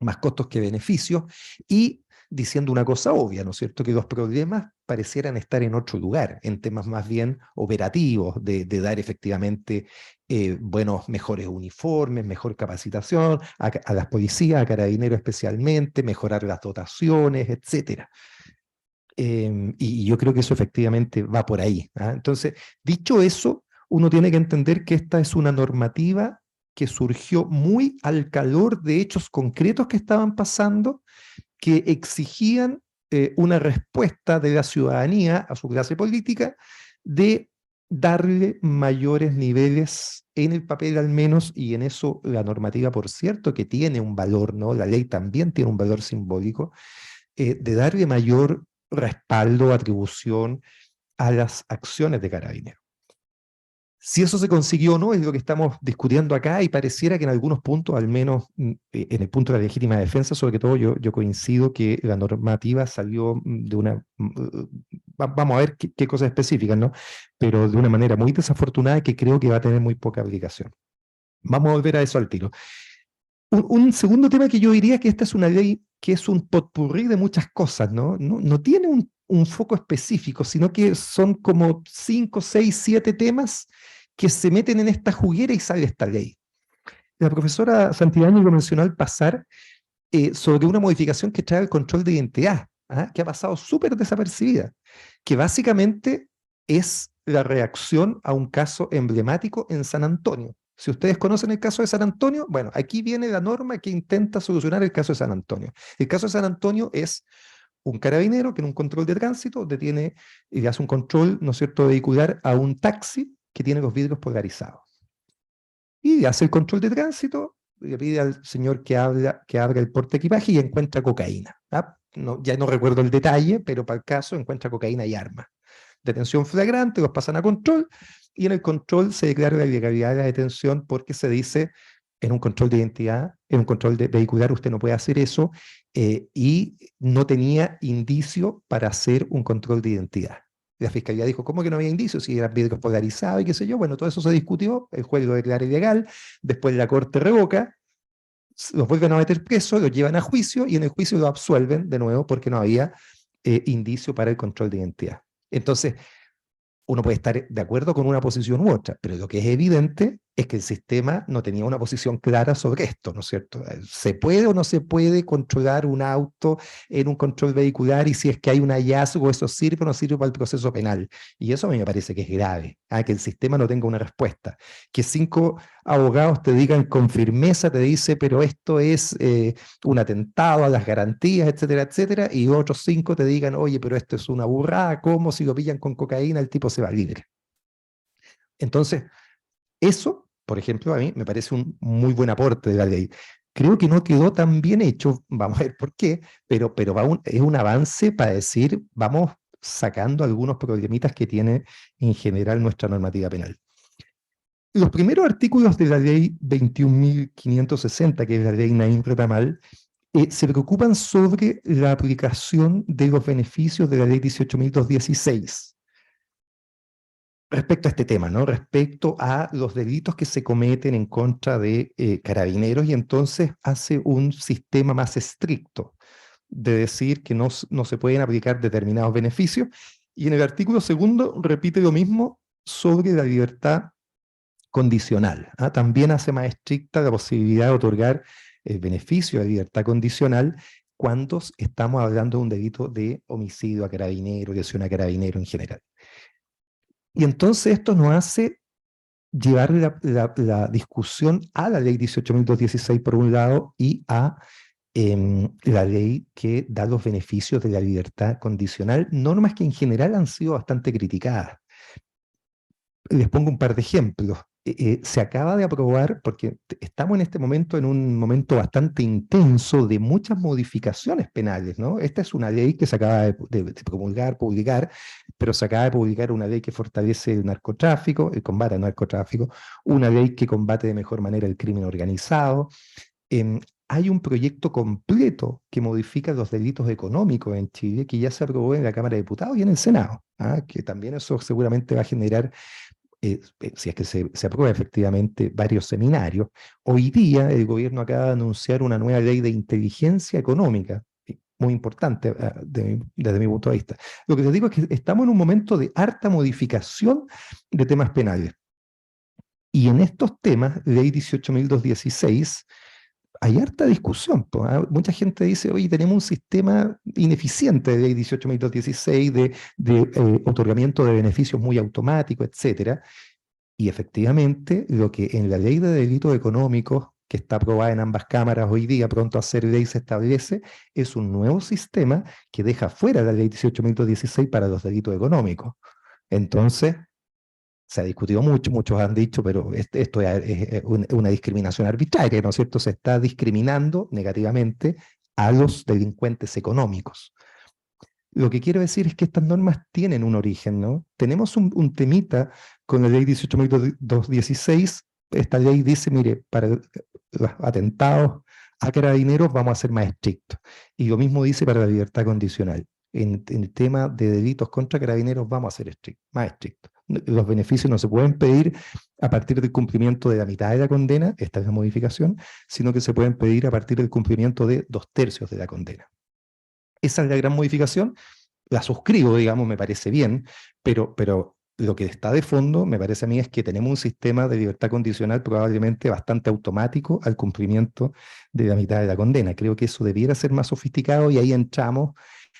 S4: más costos que beneficios, y diciendo una cosa obvia, ¿no es cierto? Que los problemas parecieran estar en otro lugar, en temas más bien operativos, de dar efectivamente mejores uniformes, mejor capacitación a las policías, a carabineros especialmente, mejorar las dotaciones, etcétera. Y yo creo que eso efectivamente va por ahí, ¿ah? Entonces, dicho eso, uno tiene que entender que esta es una normativa que surgió muy al calor de hechos concretos que estaban pasando, que exigían una respuesta de la ciudadanía a su clase política de darle mayores niveles en el papel al menos, y en eso la normativa, por cierto, que tiene un valor, ¿no? La ley también tiene un valor simbólico, de darle mayor respaldo, atribución a las acciones de Carabineros. Si eso se consiguió o no es lo que estamos discutiendo acá, y pareciera que en algunos puntos, al menos en el punto de la legítima defensa, sobre todo yo coincido que la normativa salió de una, vamos a ver qué cosas específicas, ¿no? Pero de una manera muy desafortunada, que creo que va a tener muy poca aplicación. Vamos a volver a eso al tiro. Un segundo tema que yo diría que esta es una ley que es un potpurrí de muchas cosas, ¿no? No tiene un foco específico, sino que son como 5, 6, 7 temas que se meten en esta juguera y sale esta ley. La profesora Santillán lo mencionó al pasar sobre una modificación que trae el control de identidad, que ha pasado súper desapercibida, que básicamente es la reacción a un caso emblemático en San Antonio. Si ustedes conocen el caso de San Antonio, bueno, aquí viene la norma que intenta solucionar el caso de San Antonio. El caso de San Antonio es un carabinero que en un control de tránsito detiene y hace un control, ¿no es cierto?, vehicular a un taxi que tiene los vidrios polarizados. Y hace el control de tránsito, le pide al señor que abra el portaequipaje y encuentra cocaína. No, ya no recuerdo el detalle, pero para el caso encuentra cocaína y armas. Detención flagrante, los pasan a control, y en el control se declara la ilegalidad de la detención porque se dice, en un control de identidad, en un control vehicular usted no puede hacer eso, y no tenía indicio para hacer un control de identidad. La fiscalía dijo, ¿cómo que no había indicios? Si eran vidrios polarizados y qué sé yo. Bueno, todo eso se discutió, el juez lo declara ilegal, después la corte revoca, los vuelven a meter preso, los llevan a juicio, y en el juicio lo absuelven de nuevo porque no había indicio para el control de identidad. Entonces, uno puede estar de acuerdo con una posición u otra, pero lo que es evidente es que el sistema no tenía una posición clara sobre esto, ¿no es cierto? ¿Se puede o no se puede controlar un auto en un control vehicular? Y si es que hay un hallazgo, ¿eso sirve o no sirve para el proceso penal? Y eso a mí me parece que es grave, que el sistema no tenga una respuesta. Que 5 abogados te digan con firmeza, te dice, pero esto es un atentado a las garantías, etcétera, etcétera, y otros 5 te digan, oye, pero esto es una burrada, ¿cómo si lo pillan con cocaína el tipo se va libre? Entonces, eso, por ejemplo, a mí me parece un muy buen aporte de la ley. Creo que no quedó tan bien hecho, vamos a ver por qué, pero es un avance para decir, vamos sacando algunos problemitas que tiene en general nuestra normativa penal. Los primeros artículos de la ley 21.560, que es la ley Naim Retamal, se preocupan sobre la aplicación de los beneficios de la ley 18.216. Respecto a este tema, ¿no? Respecto a los delitos que se cometen en contra de carabineros, y entonces hace un sistema más estricto de decir que no se pueden aplicar determinados beneficios, y en el artículo 2 repite lo mismo sobre la libertad condicional. También hace más estricta la posibilidad de otorgar el beneficio de libertad condicional cuando estamos hablando de un delito de homicidio a carabinero, lesión a carabinero en general. Y entonces esto nos hace llevar la discusión a la ley 18.216 por un lado, y a la ley que da los beneficios de la libertad condicional, normas que en general han sido bastante criticadas. Les pongo un par de ejemplos. Se acaba de aprobar, porque estamos en este momento en un momento bastante intenso de muchas modificaciones penales, ¿no? Esta es una ley que se acaba de promulgar, publicar, pero se acaba de publicar una ley que fortalece el narcotráfico, el combate al narcotráfico, una ley que combate de mejor manera el crimen organizado. Hay un proyecto completo que modifica los delitos económicos en Chile, que ya se aprobó en la Cámara de Diputados y en el Senado, que también eso seguramente va a generar, si es que se aprueba efectivamente, varios seminarios. Hoy día el gobierno acaba de anunciar una nueva ley de inteligencia económica, muy importante desde mi punto de vista. Lo que te digo es que estamos en un momento de harta modificación de temas penales. Y en estos temas, ley 18.216, hay harta discusión. Mucha gente dice, oye, tenemos un sistema ineficiente de ley 18.216, de otorgamiento de beneficios muy automático, etcétera. Y efectivamente, lo que en la ley de delitos económicos, que está aprobada en ambas cámaras hoy día, pronto a ser ley, se establece, es un nuevo sistema que deja fuera la ley 18.216 para los delitos económicos. Entonces, se ha discutido mucho, muchos han dicho, pero esto es una discriminación arbitraria, ¿no es cierto? Se está discriminando negativamente a los delincuentes económicos. Lo que quiero decir es que estas normas tienen un origen, ¿no? Tenemos un temita con la ley 18.216. Esta ley dice, mire, para los atentados a carabineros vamos a ser más estrictos. Y lo mismo dice para la libertad condicional. En el tema de delitos contra carabineros vamos a ser más estrictos. Los beneficios no se pueden pedir a partir del cumplimiento de la mitad de la condena, esta es la modificación, sino que se pueden pedir a partir del cumplimiento de 2/3 de la condena. Esa es la gran modificación, la suscribo, digamos, me parece bien, pero lo que está de fondo, me parece a mí, es que tenemos un sistema de libertad condicional probablemente bastante automático al cumplimiento de la mitad de la condena. Creo que eso debiera ser más sofisticado y ahí entramos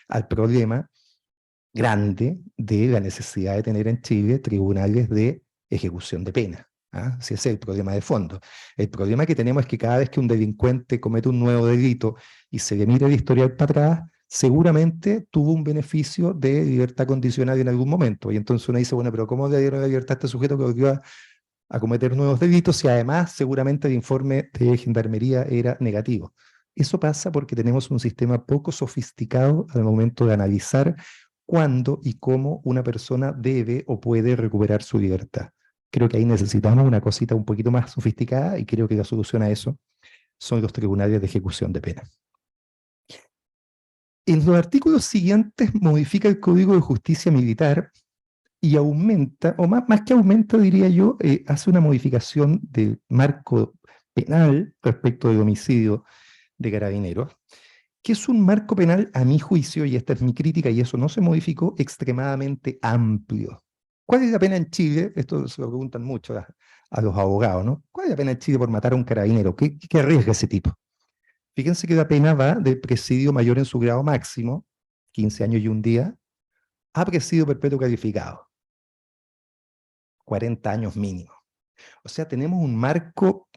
S4: al problema grande de la necesidad de tener en Chile tribunales de ejecución de pena. ¿Ah? Si ese es el problema de fondo. El problema que tenemos es que cada vez que un delincuente comete un nuevo delito y se le mira el historial para atrás, seguramente tuvo un beneficio de libertad condicional en algún momento. Y entonces uno dice, bueno, pero ¿cómo le dieron la libertad a este sujeto que volvió a cometer nuevos delitos si además seguramente el informe de Gendarmería era negativo? Eso pasa porque tenemos un sistema poco sofisticado al momento de analizar cuándo y cómo una persona debe o puede recuperar su libertad. Creo que ahí necesitamos una cosita un poquito más sofisticada y creo que la solución a eso son los tribunales de ejecución de pena. En los artículos siguientes modifica el Código de Justicia Militar y aumenta, o más que aumenta, diría yo, hace una modificación del marco penal respecto del homicidio de carabineros, que es un marco penal, a mi juicio, y esta es mi crítica, y eso no se modificó, extremadamente amplio. ¿Cuál es la pena en Chile? Esto se lo preguntan mucho a los abogados, ¿no? ¿Cuál es la pena en Chile por matar a un carabinero? ¿Qué arriesga ese tipo? Fíjense que la pena va de presidio mayor en su grado máximo, 15 años y un día, a presidio perpetuo calificado, 40 años mínimo. O sea, tenemos un marco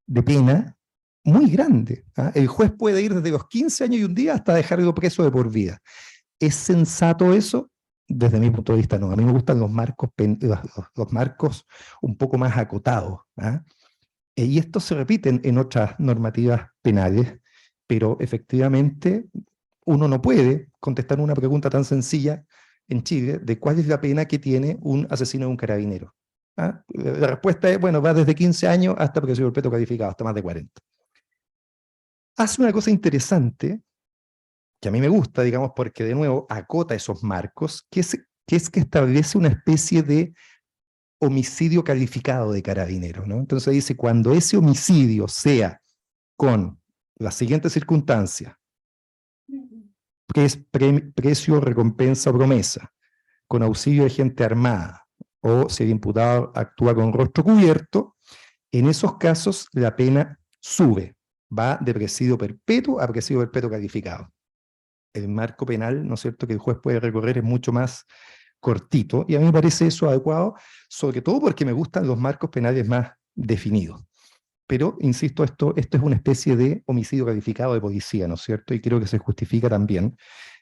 S4: de pena muy grande. ¿Ah? El juez puede ir desde los 15 años y un día hasta dejarlo preso de por vida. ¿Es sensato eso? Desde mi punto de vista no. A mí me gustan los marcos un poco más acotados. ¿Ah? Y esto se repite en otras normativas penales, pero efectivamente uno no puede contestar una pregunta tan sencilla en Chile de cuál es la pena que tiene un asesino de un carabinero. ¿Ah? La respuesta es, bueno, va desde 15 años hasta presidio perpetuo calificado, hasta más de 40. Hace una cosa interesante, que a mí me gusta, digamos, porque de nuevo acota esos marcos, que es que establece una especie de homicidio calificado de carabinero, ¿no? Entonces dice, cuando ese homicidio sea con la siguiente circunstancia, precio, recompensa o promesa, con auxilio de gente armada, o si el imputado actúa con rostro cubierto, en esos casos la pena sube, va de presidio perpetuo a presidio perpetuo calificado. El marco penal, ¿no es cierto?, que el juez puede recorrer es mucho más cortito, y a mí me parece eso adecuado, sobre todo porque me gustan los marcos penales más definidos. Pero, insisto, esto es una especie de homicidio calificado de policía, ¿no es cierto? Y creo que se justifica también,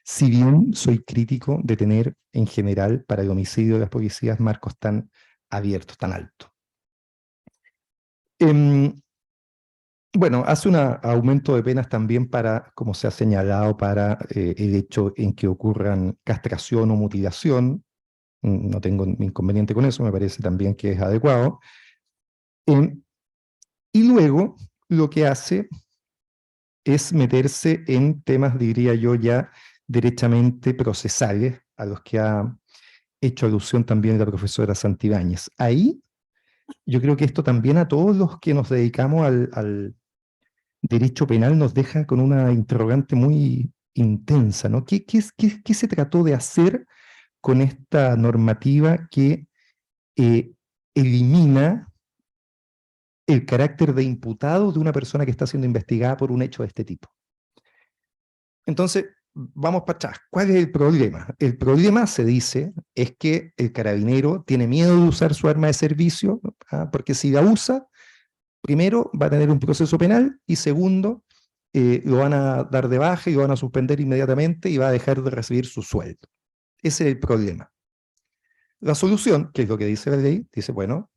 S4: si bien soy crítico de tener, en general, para el homicidio de las policías, marcos tan abiertos, tan altos. Bueno, hace un aumento de penas también para, como se ha señalado, para el hecho en que ocurran castración o mutilación. No tengo inconveniente con eso, me parece también que es adecuado. Y luego lo que hace es meterse en temas, diría yo, ya derechamente procesales, a los que ha hecho alusión también la profesora Santibáñez. Ahí yo creo que esto también a todos los que nos dedicamos al derecho penal nos deja con una interrogante muy intensa, ¿no? ¿Qué se trató de hacer con esta normativa que elimina el carácter de imputado de una persona que está siendo investigada por un hecho de este tipo? Entonces, vamos para atrás. ¿Cuál es el problema? El problema, se dice, es que el carabinero tiene miedo de usar su arma de servicio, porque si la usa, primero va a tener un proceso penal y segundo, lo van a dar de baja y lo van a suspender inmediatamente y va a dejar de recibir su sueldo. Ese es el problema. La solución, que es lo que dice la ley, dice, bueno,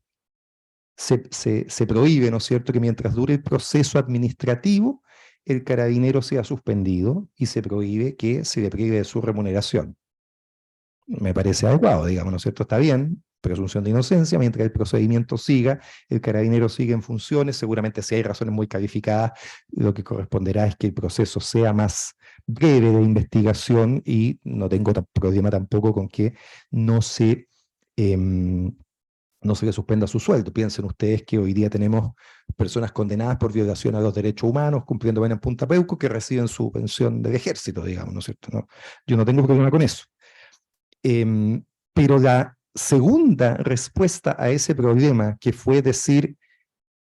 S4: se prohíbe, ¿no es cierto?, que mientras dure el proceso administrativo, el carabinero sea suspendido y se prohíbe que se le prive de su remuneración. Me parece adecuado, digamos, ¿no es cierto? Está bien, presunción de inocencia, mientras el procedimiento siga, el carabinero sigue en funciones, seguramente si hay razones muy calificadas, lo que corresponderá es que el proceso sea más breve de investigación y no tengo problema tampoco con que no se le suspenda su sueldo. Piensen ustedes que hoy día tenemos personas condenadas por violación a los derechos humanos, cumpliendo pena en Punta Peuco, que reciben su pensión del ejército, digamos, ¿no es cierto? ¿No? Yo no tengo problema con eso. Pero la segunda respuesta a ese problema, que fue decir,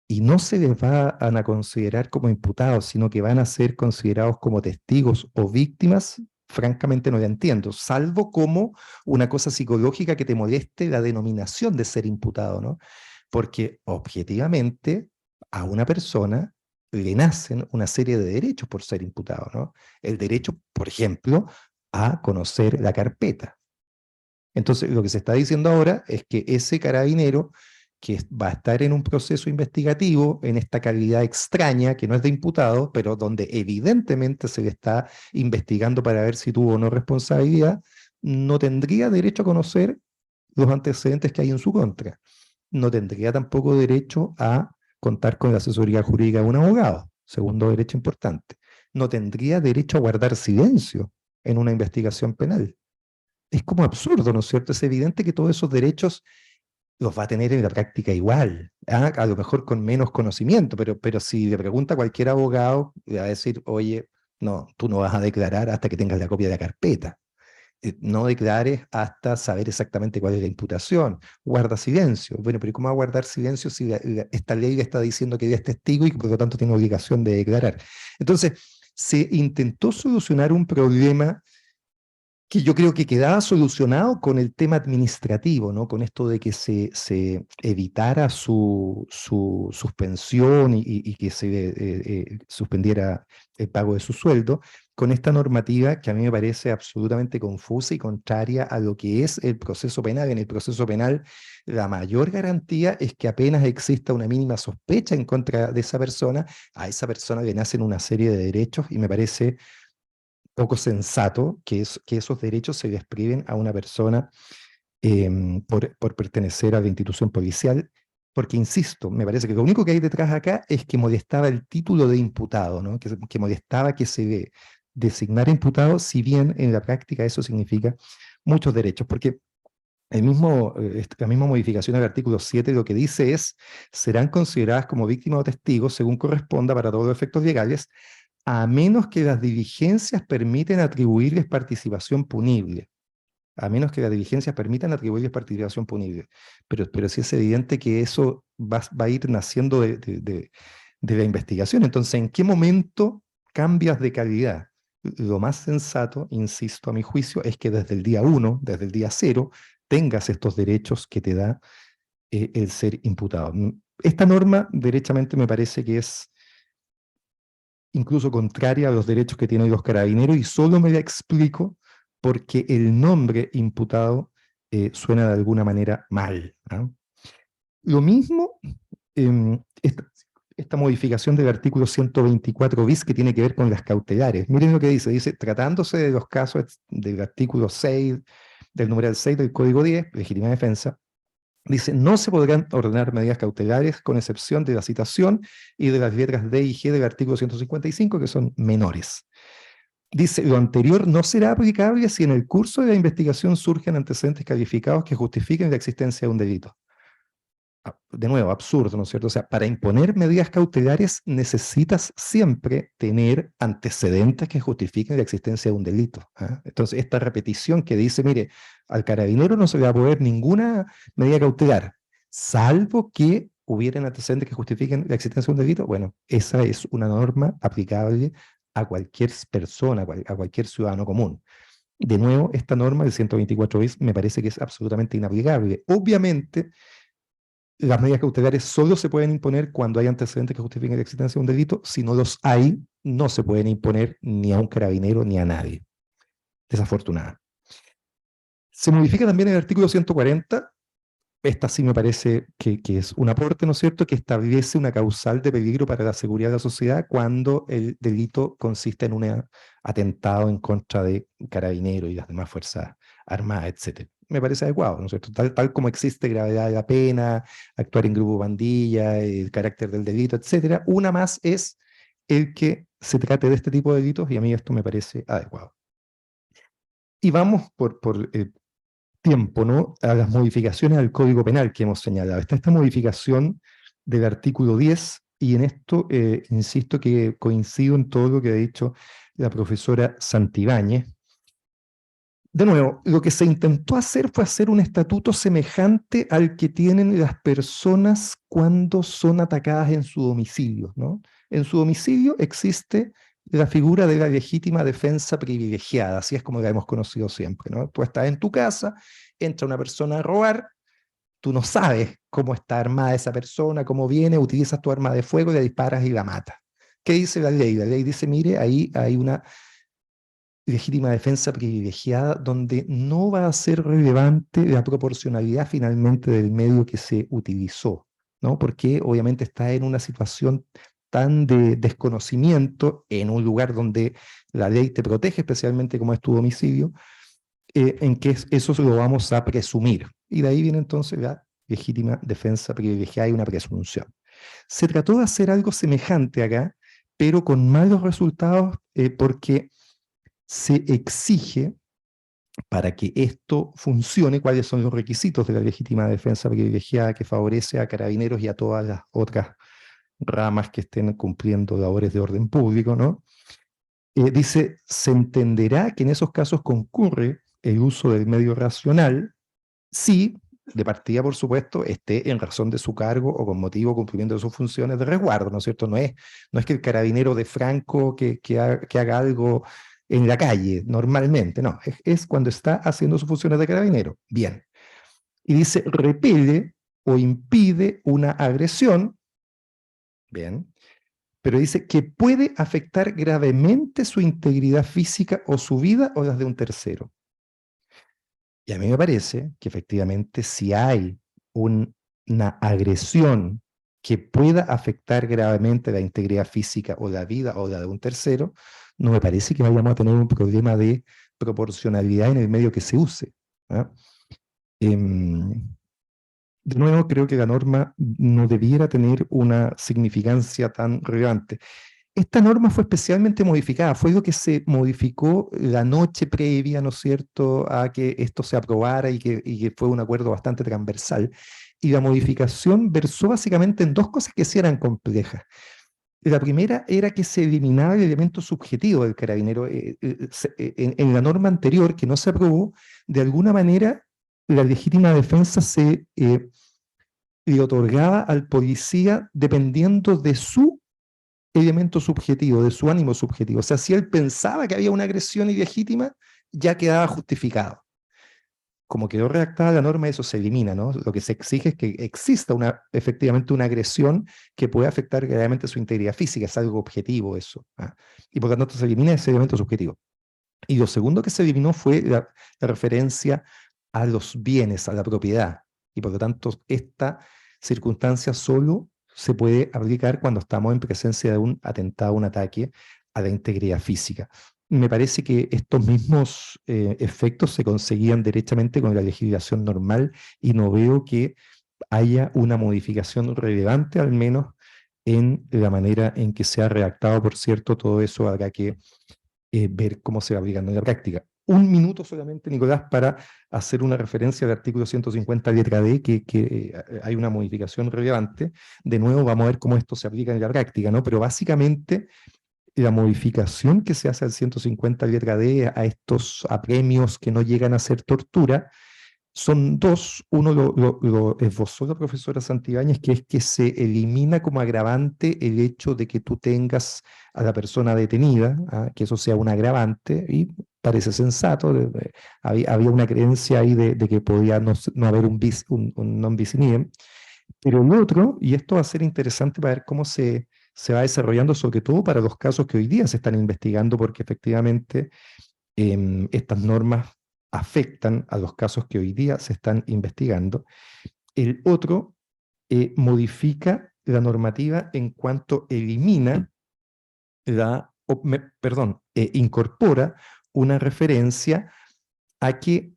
S4: y no se les van a considerar como imputados, sino que van a ser considerados como testigos o víctimas, francamente no la entiendo, salvo como una cosa psicológica que te moleste la denominación de ser imputado, ¿no? Porque objetivamente a una persona le nacen una serie de derechos por ser imputado, ¿no? El derecho, por ejemplo, a conocer la carpeta. Entonces, lo que se está diciendo ahora es que ese carabinero que va a estar en un proceso investigativo en esta calidad extraña, que no es de imputado, pero donde evidentemente se le está investigando para ver si tuvo o no responsabilidad, no tendría derecho a conocer los antecedentes que hay en su contra. No tendría tampoco derecho a contar con la asesoría jurídica de un abogado, segundo derecho importante. No tendría derecho a guardar silencio en una investigación penal. Es como absurdo, ¿no es cierto? Es evidente que todos esos derechos los va a tener en la práctica igual, a lo mejor con menos conocimiento, pero si le pregunta a cualquier abogado, le va a decir, oye, no, tú no vas a declarar hasta que tengas la copia de la carpeta. No declares hasta saber exactamente cuál es la imputación. Guarda silencio. Bueno, pero ¿cómo va a guardar silencio si esta ley le está diciendo que ella es testigo y que por lo tanto tiene obligación de declarar? Entonces, se intentó solucionar un problema que yo creo que quedaba solucionado con el tema administrativo, ¿no? Con esto de que se evitara su suspensión y que se suspendiera el pago de su sueldo, con esta normativa que a mí me parece absolutamente confusa y contraria a lo que es el proceso penal. En el proceso penal, la mayor garantía es que apenas exista una mínima sospecha en contra de esa persona, a esa persona le nacen una serie de derechos y me parece poco sensato que esos derechos se les priven a una persona por pertenecer a la institución policial, porque, insisto, me parece que lo único que hay detrás acá es que molestaba el título de imputado, ¿no? Que molestaba que se designara imputado, si bien en la práctica eso significa muchos derechos, porque la misma modificación del artículo 7 lo que dice es, serán consideradas como víctimas o testigos según corresponda para todos los efectos legales, a menos que las diligencias permiten atribuirles participación punible. A menos que las diligencias permitan atribuirles participación punible. Pero sí es evidente que eso va a ir naciendo de la investigación. Entonces, ¿en qué momento cambias de calidad? Lo más sensato, insisto, a mi juicio, es que desde el día 1, desde el día 0, tengas estos derechos que te da el ser imputado. Esta norma, derechamente, me parece que es incluso contraria a los derechos que tienen los carabineros, y solo me la explico porque el nombre imputado suena de alguna manera mal, ¿no? Lo mismo, esta modificación del artículo 124 bis que tiene que ver con las cautelares. Miren lo que dice, tratándose de los casos del artículo 6, del numeral 6 del Código 10, legítima defensa, dice, no se podrán ordenar medidas cautelares con excepción de la citación y de las letras D y G del artículo 155, que son menores. Dice, lo anterior no será aplicable si en el curso de la investigación surgen antecedentes calificados que justifiquen la existencia de un delito. de nuevo, absurdo, ¿no es cierto? O sea, para imponer medidas cautelares necesitas siempre tener antecedentes que justifiquen la existencia de un delito. ¿Ah? Entonces, esta repetición que dice, mire, al carabinero no se le va a poner ninguna medida cautelar, salvo que hubieran antecedentes que justifiquen la existencia de un delito, bueno, esa es una norma aplicable a cualquier persona, a cualquier ciudadano común. De nuevo, esta norma del 124 bis me parece que es absolutamente inaplicable. Obviamente, las medidas cautelares solo se pueden imponer cuando hay antecedentes que justifiquen la existencia de un delito. Si no los hay, no se pueden imponer ni a un carabinero ni a nadie. Desafortunada. Se modifica también el artículo 140. Esta sí me parece que es un aporte, ¿no es cierto?, que establece una causal de peligro para la seguridad de la sociedad cuando el delito consiste en un atentado en contra de carabineros y las demás fuerzas armadas, etc. Me parece adecuado, ¿no es cierto? Tal como existe gravedad de la pena, actuar en grupo pandilla, el carácter del delito, etc. Una más es el que se trate de este tipo de delitos y a mí esto me parece adecuado. Y vamos por tiempo, ¿no?, a las modificaciones al Código Penal que hemos señalado. Está esta modificación del artículo 10, y en esto insisto que coincido en todo lo que ha dicho la profesora Santibáñez. De nuevo, lo que se intentó hacer fue hacer un estatuto semejante al que tienen las personas cuando son atacadas en su domicilio, ¿no? En su domicilio existe la figura de la legítima defensa privilegiada, así es como la hemos conocido siempre, ¿no? Tú estás en tu casa, entra una persona a robar, tú no sabes cómo está armada esa persona, cómo viene, utilizas tu arma de fuego, le disparas y la matas. ¿Qué dice la ley? La ley dice, mire, ahí hay una legítima defensa privilegiada donde no va a ser relevante la proporcionalidad finalmente del medio que se utilizó, ¿no? Porque obviamente está en una situación tan de desconocimiento en un lugar donde la ley te protege, especialmente como es tu domicilio, en que eso lo vamos a presumir. Y de ahí viene entonces la legítima defensa privilegiada y una presunción. Se trató de hacer algo semejante acá, pero con malos resultados porque se exige, para que esto funcione, cuáles son los requisitos de la legítima defensa privilegiada que favorece a carabineros y a todas las otras ramas que estén cumpliendo labores de orden público, ¿no? Dice, se entenderá que en esos casos concurre el uso del medio racional si, de partida, por supuesto, esté en razón de su cargo o con motivo cumplimiento de sus funciones de resguardo, ¿no es cierto? No es que el carabinero de Franco que haga algo en la calle, normalmente, no, es cuando está haciendo sus funciones de carabinero. Bien. Y dice, repele o impide una agresión, bien, pero dice que puede afectar gravemente su integridad física o su vida o las de un tercero. Y a mí me parece que efectivamente si hay una agresión que pueda afectar gravemente la integridad física o la vida o la de un tercero, no me parece que vayamos a tener un problema de proporcionalidad en el medio que se use. ¿Ah? De nuevo, creo que la norma no debiera tener una significancia tan relevante. Esta norma fue especialmente modificada, fue lo que se modificó la noche previa, ¿no es cierto?, a que esto se aprobara y que fue un acuerdo bastante transversal. Y la modificación versó básicamente en dos cosas que sí eran complejas. La primera era que se eliminaba el elemento subjetivo del carabinero. En la norma anterior, que no se aprobó, de alguna manera la legítima defensa se le otorgaba al policía dependiendo de su elemento subjetivo, de su ánimo subjetivo. O sea, si él pensaba que había una agresión ilegítima, ya quedaba justificado. Como quedó redactada la norma, eso se elimina, ¿no? Lo que se exige es que exista efectivamente una agresión que pueda afectar gravemente su integridad física, es algo objetivo eso. ¿Ah? Y por lo tanto se elimina ese elemento subjetivo. Y lo segundo que se eliminó fue la referencia a los bienes, a la propiedad. Y por lo tanto esta circunstancia solo se puede aplicar cuando estamos en presencia de un atentado, un ataque a la integridad física. Me parece que estos mismos efectos se conseguían derechamente con la legislación normal y no veo que haya una modificación relevante, al menos en la manera en que se ha redactado. Por cierto, todo eso habrá que ver cómo se va aplicando en la práctica. un minuto solamente, Nicolás, para hacer una referencia al artículo 150 letra D, que hay una modificación relevante. De nuevo, vamos a ver cómo esto se aplica en la práctica, ¿no? Pero básicamente, la modificación que se hace al 150 letra D a estos apremios que no llegan a ser tortura, son dos. Uno lo esbozó la profesora Santibáñez, que es que se elimina como agravante el hecho de que tú tengas a la persona detenida, que eso sea un agravante, y parece sensato. Había una creencia ahí de que podía no haber un non bis in idem. Pero el otro, y esto va a ser interesante para ver cómo se va desarrollando, sobre todo para los casos que hoy día se están investigando, porque efectivamente estas normas afectan a los casos que hoy día se están investigando. El otro modifica la normativa en cuanto elimina incorpora una referencia a que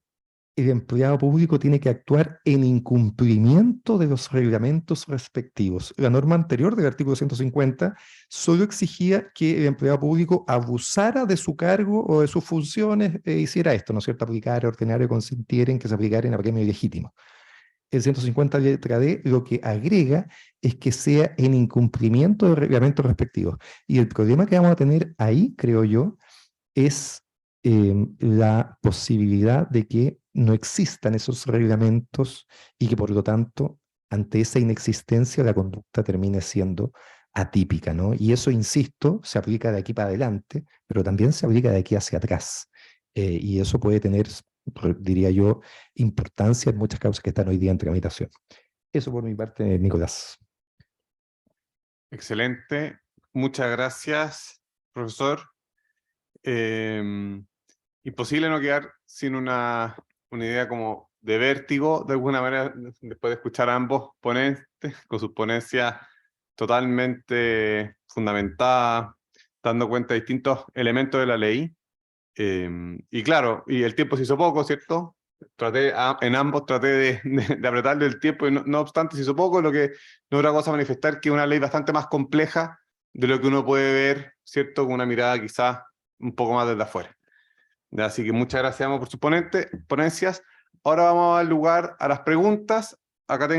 S4: el empleado público tiene que actuar en incumplimiento de los reglamentos respectivos. La norma anterior del artículo 150 solo exigía que el empleado público abusara de su cargo o de sus funciones e hiciera esto, ¿no es cierto? Aplicar, ordenar y consentir en que se aplicara en apremio ilegítimo. El 150 letra D lo que agrega es que sea en incumplimiento de reglamentos respectivos. Y el problema que vamos a tener ahí, creo yo, es la posibilidad de que no existan esos reglamentos y que por lo tanto, ante esa inexistencia, la conducta termine siendo atípica, ¿no? Y eso, insisto, se aplica de aquí para adelante, pero también se aplica de aquí hacia atrás. Y eso puede tener, diría yo, importancia en muchas causas que están hoy día en tramitación. Eso por mi parte, Nicolás.
S2: Excelente. Muchas gracias, profesor. Imposible no quedar sin una idea como de vértigo, de alguna manera, después de escuchar a ambos ponentes, con sus ponencias totalmente fundamentadas, dando cuenta de distintos elementos de la ley. Y claro, y el tiempo se hizo poco, ¿cierto? En ambos traté de apretarle el tiempo, y no obstante se hizo poco, lo que no es otra cosa manifestar que es una ley bastante más compleja de lo que uno puede ver, ¿cierto? Con una mirada quizás un poco más desde afuera. Así que muchas gracias por sus ponencias. Ahora vamos a dar lugar a las preguntas. Acá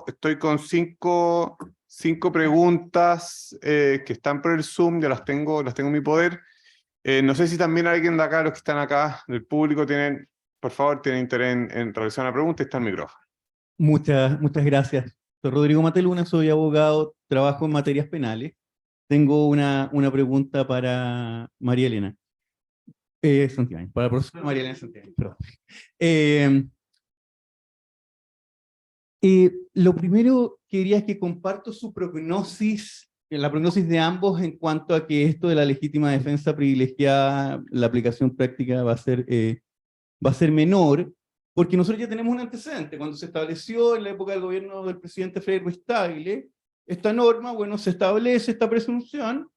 S2: estoy con cinco preguntas que están por el Zoom, ya las tengo en mi poder. No sé si también alguien de acá, los que están acá, del público, por favor, tienen interés en realizar una pregunta. Está el micrófono.
S5: Muchas gracias. Soy Rodrigo Mateluna, soy abogado, trabajo en materias penales. Tengo una pregunta para María Elena. Santibáñez, para la profesora María Elena Santibáñez, perdón. Lo primero que diría es que comparto su prognosis, la prognosis de ambos en cuanto a que esto de la legítima defensa privilegiada, la aplicación práctica va a ser menor, porque nosotros ya tenemos un antecedente. Cuando se estableció en la época del gobierno del presidente Frei Ruiz-Tagle, esta norma, bueno, se establece esta presunción,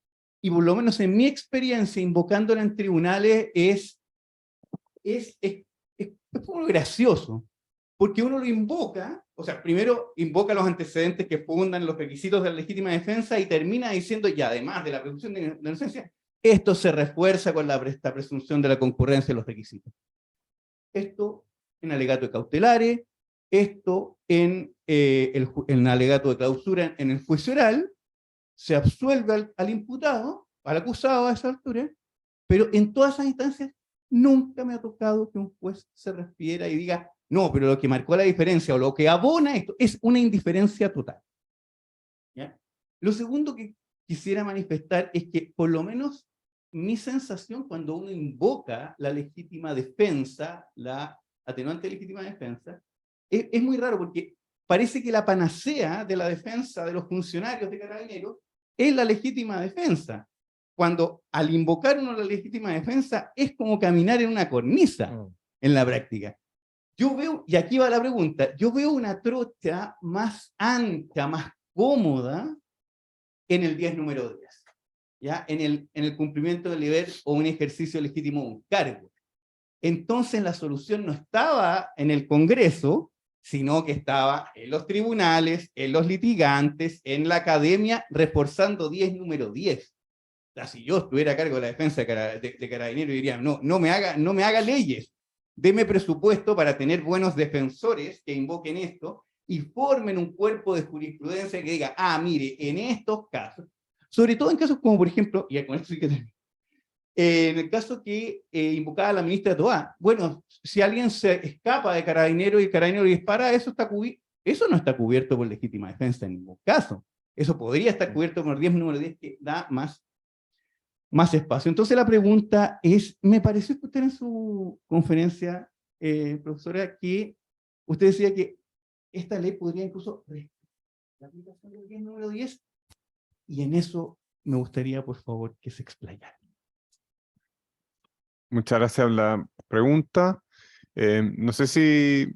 S5: y por lo menos en mi experiencia invocándola en tribunales es como gracioso, porque uno lo invoca, o sea, primero invoca los antecedentes que fundan los requisitos de la legítima defensa y termina diciendo, y además de la presunción de inocencia, esto se refuerza con esta presunción de la concurrencia de los requisitos. Esto en alegato de cautelares, esto en el alegato de clausura en el juicio oral, se absuelve al imputado, al acusado a esa altura, pero en todas esas instancias nunca me ha tocado que un juez se refiera y diga, no, pero lo que marcó la diferencia o lo que abona esto es una indiferencia total. ¿Ya? Lo segundo que quisiera manifestar es que por lo menos mi sensación cuando uno invoca la legítima defensa, la atenuante de legítima defensa, es muy raro porque parece que la panacea de la defensa de los funcionarios de Carabineros es la legítima defensa, cuando al invocar uno la legítima defensa es como caminar en una cornisa en la práctica. Yo veo, y aquí va la pregunta, yo veo una trocha más ancha, más cómoda en el 10 número 10, ¿ya? En el cumplimiento del deber o un ejercicio legítimo de un cargo. Entonces la solución no estaba en el Congreso, sino que estaba en los tribunales, en los litigantes, en la academia, reforzando 10 número 10. Si yo estuviera a cargo de la defensa de Carabineros, diría, no me haga leyes, deme presupuesto para tener buenos defensores que invoquen esto y formen un cuerpo de jurisprudencia que diga, mire, en estos casos, sobre todo en casos como, por ejemplo, y con esto sí que termino, en el caso que invocaba la ministra Toá, bueno, si alguien se escapa de Carabineros y el Carabinero dispara, eso no está cubierto por legítima defensa en ningún caso. Eso podría estar cubierto por el número 10, que da más espacio. Entonces la pregunta es, me pareció que usted en su conferencia, profesora, que usted decía que esta ley podría incluso la aplicación del 10 número 10, y en eso me gustaría, por favor, que se explayara.
S2: Muchas gracias por la pregunta. No sé si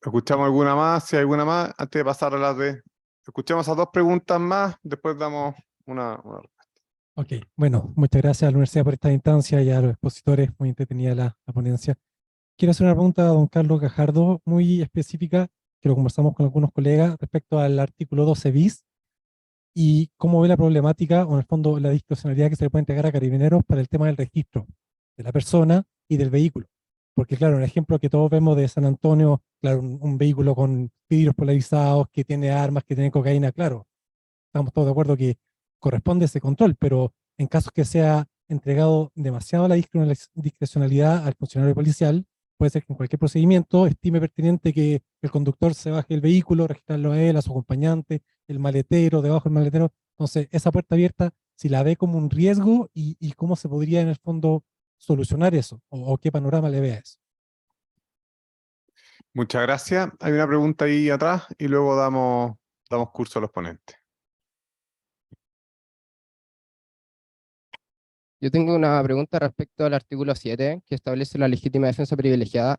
S2: escuchamos alguna más, si hay alguna más, antes de pasar a las de... Escuchemos a 2 preguntas más, después damos una...
S6: Ok, bueno, muchas gracias a la universidad por esta instancia y a los expositores, muy entretenida la ponencia. Quiero hacer una pregunta a don Carlos Gajardo, muy específica, que lo conversamos con algunos colegas, respecto al artículo 12 bis, y cómo ve la problemática, o en el fondo la discrecionalidad que se le puede entregar a Carabineros para el tema del registro de la persona y del vehículo. Porque claro, el ejemplo que todos vemos de San Antonio, claro, un vehículo con vidrios polarizados, que tiene armas, que tiene cocaína, claro, estamos todos de acuerdo que corresponde ese control, pero en casos que sea entregado demasiado la discrecionalidad al funcionario policial, puede ser que en cualquier procedimiento estime pertinente que el conductor se baje del vehículo, registrarlo a él, a su acompañante, el maletero, debajo del maletero. Entonces, esa puerta abierta, si la ve como un riesgo y cómo se podría en el fondo solucionar eso, o qué panorama le ve a eso.
S2: Muchas gracias. Hay una pregunta ahí atrás y luego damos curso a los ponentes.
S7: Yo tengo una pregunta respecto al artículo 7, que establece la legítima defensa privilegiada.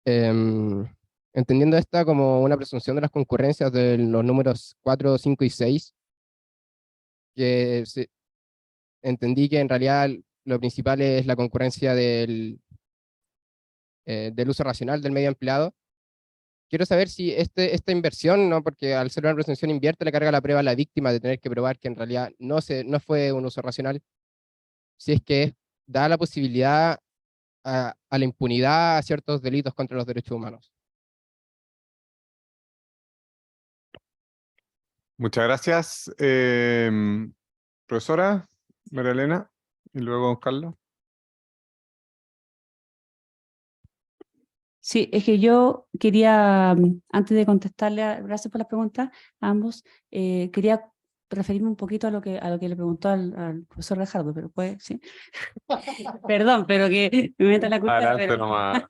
S7: Entendiendo esta como una presunción de las concurrencias de los números 4, 5 y 6, entendí que en realidad lo principal es la concurrencia del uso racional del medio empleado. Quiero saber si esta inversión, ¿no? Porque al ser una presunción invierte, le carga la prueba a la víctima de tener que probar que en realidad no fue un uso racional, si es que da la posibilidad a la impunidad a ciertos delitos contra los derechos humanos.
S2: Muchas gracias. Profesora María Elena, y luego don Carlos.
S3: Sí, es que yo quería, antes de contestarle, gracias por la pregunta a ambos, quería referirme un poquito a lo que le preguntó al profesor Gajardo, pero pues, sí. Perdón, pero que me meta la culpa.
S2: Adelante
S3: Pero...
S2: nomás.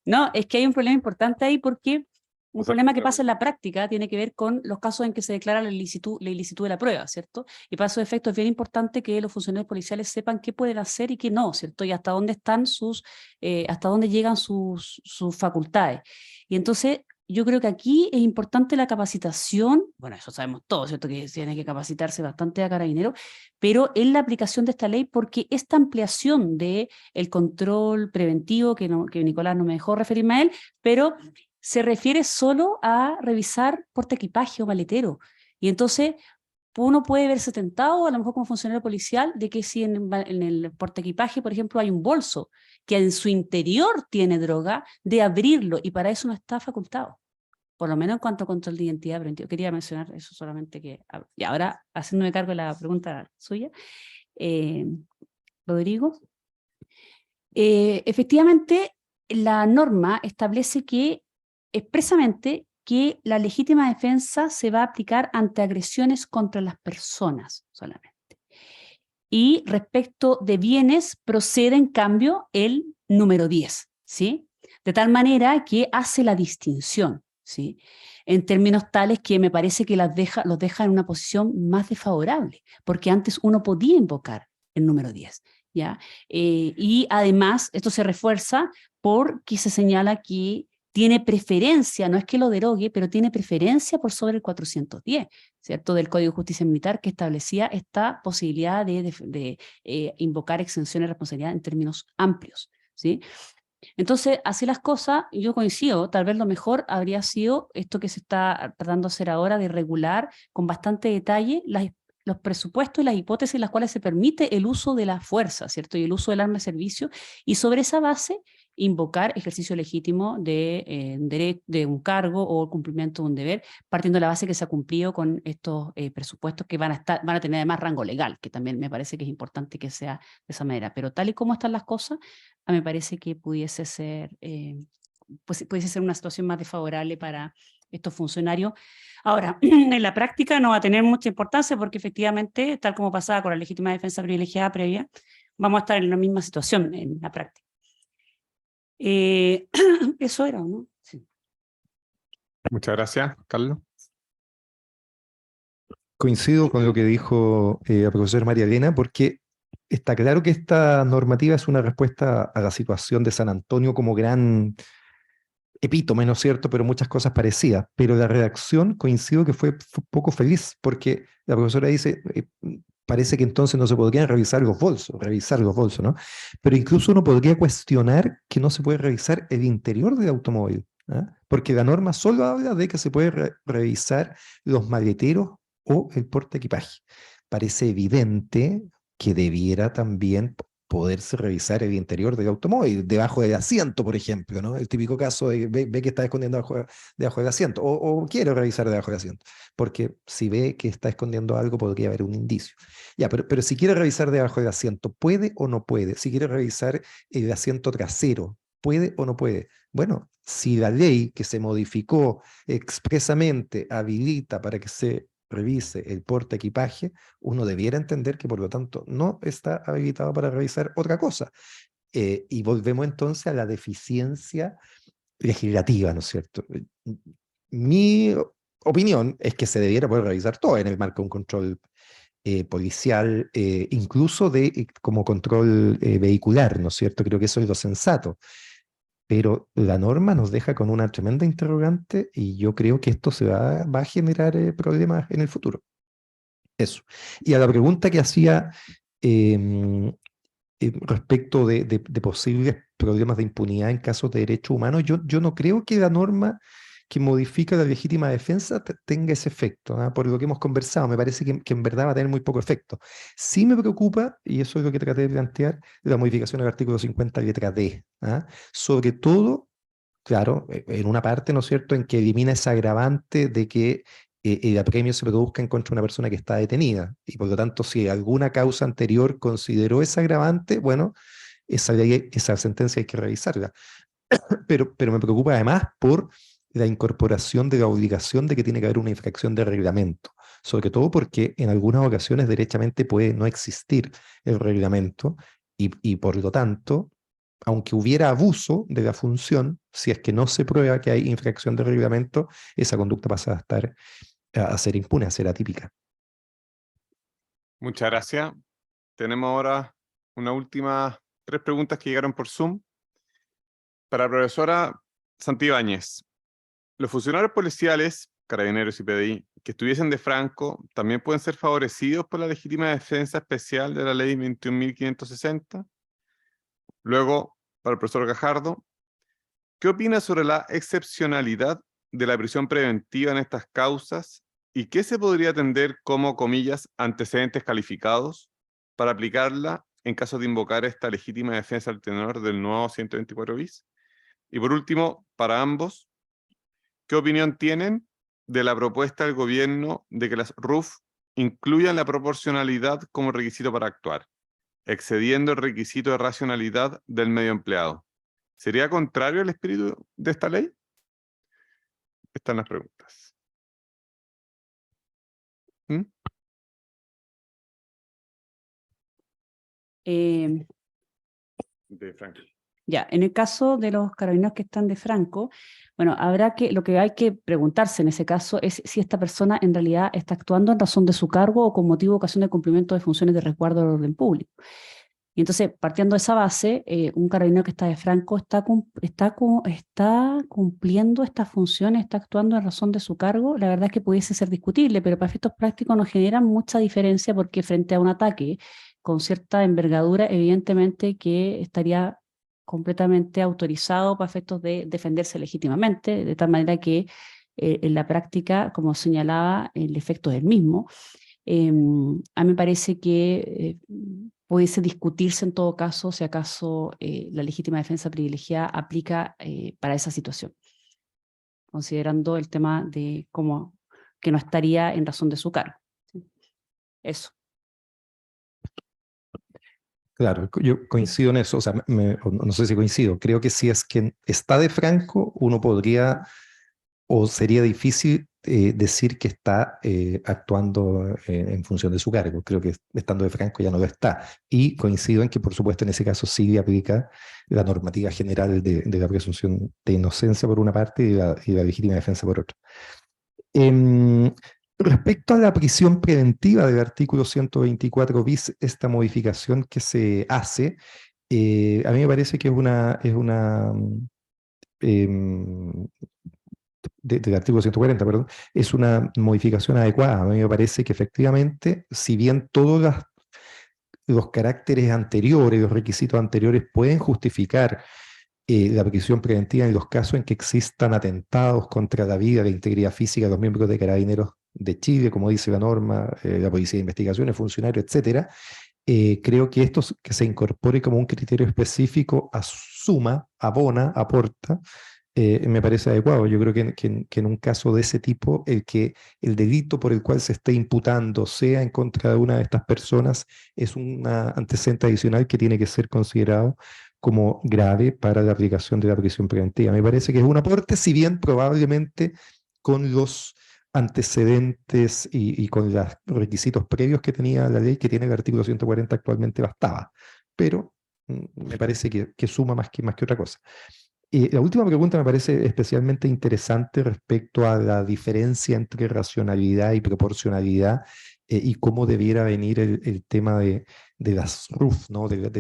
S3: No, es que hay un problema importante ahí porque un
S2: O sea,
S3: problema que pasa en la práctica tiene que ver con los casos en que se declara la ilicitud de la prueba, ¿cierto? Y para esos efectos es bien importante que los funcionarios policiales sepan qué pueden hacer y qué no, ¿cierto? Y hasta dónde están hasta dónde llegan sus facultades. Y entonces yo creo que aquí es importante la capacitación, bueno, eso sabemos todos, ¿cierto? Que tiene que capacitarse bastante a Carabineros, pero en la aplicación de esta ley, porque esta ampliación del control preventivo, que Nicolás no me dejó referirme a él, pero se refiere solo a revisar portaequipaje o maletero. Y entonces uno puede verse tentado, a lo mejor como funcionario policial, de que si en el portaequipaje, por ejemplo, hay un bolso que en su interior tiene droga, de abrirlo, y para eso no está facultado. Por lo menos en cuanto a control de identidad preventivo. Quería mencionar eso solamente que... Y ahora, haciéndome cargo de la pregunta suya, Rodrigo. Efectivamente, la norma establece que expresamente que la legítima defensa se va a aplicar ante agresiones contra las personas solamente. Y respecto de bienes procede en cambio el número 10, ¿sí? De tal manera que hace la distinción, ¿sí? En términos tales que me parece que los deja en una posición más desfavorable, porque antes uno podía invocar el número 10, ¿ya? Y además esto se refuerza porque se señala que tiene preferencia, no es que lo derogue, pero tiene preferencia por sobre el 410, ¿cierto? Del Código de Justicia Militar, que establecía esta posibilidad de invocar exenciones de responsabilidad en términos amplios, ¿sí? Entonces, así las cosas, yo coincido, tal vez lo mejor habría sido esto que se está tratando de hacer ahora, de regular con bastante detalle los presupuestos y las hipótesis en las cuales se permite el uso de la fuerza, ¿cierto? Y el uso del arma de servicio, y sobre esa base invocar ejercicio legítimo de un cargo o cumplimiento de un deber, partiendo de la base que se ha cumplido con estos presupuestos que van a tener además rango legal, que también me parece que es importante que sea de esa manera. Pero tal y como están las cosas, a mí me parece que pudiese ser una situación más desfavorable para estos funcionarios. Ahora, en la práctica no va a tener mucha importancia porque efectivamente, tal como pasaba con la legítima defensa privilegiada previa, vamos a estar en la misma situación en la práctica. Eso era, ¿no? Sí.
S2: Muchas gracias, Carlos.
S4: Coincido con lo que dijo la profesora María Elena, porque está claro que esta normativa es una respuesta a la situación de San Antonio como gran epítome, ¿no es cierto? Pero muchas cosas parecidas. Pero la redacción coincido que fue poco feliz, porque la profesora dice, parece que entonces no se podrían revisar los bolsos, ¿no? Pero incluso uno podría cuestionar que no se puede revisar el interior del automóvil, ¿ah? Porque la norma solo habla de que se puede revisar los maleteros o el portaequipaje. Parece evidente que debiera también poderse revisar el interior del automóvil, debajo del asiento, por ejemplo, ¿no? El típico caso de ve que está escondiendo debajo del asiento, o quiere revisar debajo del asiento, porque si ve que está escondiendo algo, podría haber un indicio. Ya, pero si quiere revisar debajo del asiento, ¿puede o no puede? Si quiere revisar el asiento trasero, ¿puede o no puede? Bueno, si la ley que se modificó expresamente habilita para que se revise el portaequipaje, uno debiera entender que por lo tanto no está habilitado para revisar otra cosa. Y volvemos entonces a la deficiencia legislativa, ¿no es cierto? Mi opinión es que se debiera poder revisar todo en el marco de un control policial, incluso como control vehicular, ¿no es cierto? Creo que eso es lo sensato. Pero la norma nos deja con una tremenda interrogante y yo creo que esto va a generar problemas en el futuro. Eso. Y a la pregunta que hacía respecto de posibles problemas de impunidad en casos de derechos humanos, yo no creo que la norma que modifica la legítima defensa tenga ese efecto, ¿no? Por lo que hemos conversado, me parece que en verdad va a tener muy poco efecto. Sí me preocupa, y eso es lo que traté de plantear, la modificación del artículo 50, letra D, ¿ah? Sobre todo, claro, en una parte, ¿no es cierto?, en que elimina ese agravante de que el apremio se produzca en contra de una persona que está detenida, y por lo tanto, si alguna causa anterior consideró ese agravante, bueno, esa sentencia hay que revisarla. Pero me preocupa además por la incorporación de la obligación de que tiene que haber una infracción de reglamento, sobre todo porque en algunas ocasiones derechamente puede no existir el reglamento y por lo tanto, aunque hubiera abuso de la función, si es que no se prueba que hay infracción de reglamento, esa conducta pasa a ser impune, a ser atípica.
S2: Muchas gracias. Tenemos ahora una última 3 preguntas que llegaron por Zoom. Para la profesora Santibáñez, los funcionarios policiales, carabineros y PDI, que estuviesen de franco, ¿también pueden ser favorecidos por la legítima defensa especial de la ley 21.560? Luego, para el profesor Gajardo, ¿qué opina sobre la excepcionalidad de la prisión preventiva en estas causas y qué se podría atender como, comillas, antecedentes calificados para aplicarla en caso de invocar esta legítima defensa al tenor del nuevo 124 bis? Y por último, para ambos, ¿qué opinión tienen de la propuesta del gobierno de que las RUF incluyan la proporcionalidad como requisito para actuar, excediendo el requisito de racionalidad del medio empleado? ¿Sería contrario al espíritu de esta ley? Están las preguntas. De Franco.
S3: Ya, en el caso de los carabineros que están de franco, bueno, lo que hay que preguntarse en ese caso es si esta persona en realidad está actuando en razón de su cargo o con motivo o ocasión de cumplimiento de funciones de resguardo del orden público. Y entonces, partiendo de esa base, un carabinero que está de franco está cumpliendo estas funciones, está actuando en razón de su cargo. La verdad es que pudiese ser discutible, pero para efectos prácticos no genera mucha diferencia porque frente a un ataque con cierta envergadura, evidentemente que estaría completamente autorizado para efectos de defenderse legítimamente, de tal manera que en la práctica, como señalaba, el efecto es el mismo. A mí me parece que pudiese discutirse en todo caso si acaso la legítima defensa privilegiada aplica para esa situación, considerando el tema de cómo que no estaría en razón de su cargo. ¿Sí? Eso.
S4: Claro, yo coincido en eso, o sea, o no sé si coincido, creo que si es que está de franco, uno podría, o sería difícil decir que está actuando en función de su cargo. Creo que estando de franco ya no lo está. Y coincido en que, por supuesto, en ese caso sí aplica la normativa general de la presunción de inocencia por una parte y la legítima defensa por otra. Respecto a la prisión preventiva del artículo 124 bis, esta modificación que se hace, a mí me parece que es una del artículo 140, perdón, es una modificación adecuada. A mí me parece que efectivamente, si bien todos los caracteres anteriores, los requisitos anteriores pueden justificar la prisión preventiva en los casos en que existan atentados contra la vida, la integridad física de los miembros de Carabineros de Chile, como dice la norma, la Policía de Investigaciones, funcionarios, etcétera. Creo que esto que se incorpore como un criterio específico suma, abona, aporta, me parece adecuado. Yo creo que en un caso de ese tipo, el delito por el cual se esté imputando sea en contra de una de estas personas es un antecedente adicional que tiene que ser considerado como grave para la aplicación de la prisión preventiva. Me parece que es un aporte, si bien probablemente con los antecedentes y con los requisitos previos que tenía la ley, que tiene el artículo 140 actualmente bastaba, pero me parece que suma más que otra cosa. La última pregunta me parece especialmente interesante respecto a la diferencia entre racionalidad y proporcionalidad y cómo debiera venir el tema de las RUF, ¿no? de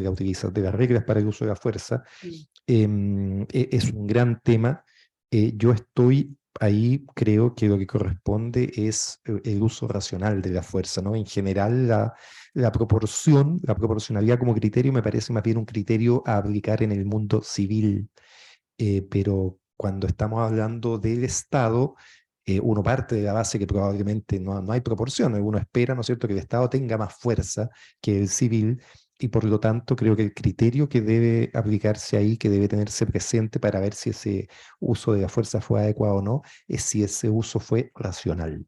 S4: las reglas para el uso de la fuerza. Es un gran tema. Yo estoy ahí, creo que lo que corresponde es el uso racional de la fuerza, ¿no? En general, la proporcionalidad como criterio me parece más bien un criterio a aplicar en el mundo civil. Pero cuando estamos hablando del Estado, uno parte de la base que probablemente no hay proporción, uno espera, ¿no es cierto?, que el Estado tenga más fuerza que el civil, y por lo tanto creo que el criterio que debe aplicarse ahí, que debe tenerse presente para ver si ese uso de la fuerza fue adecuado o no, es si ese uso fue racional.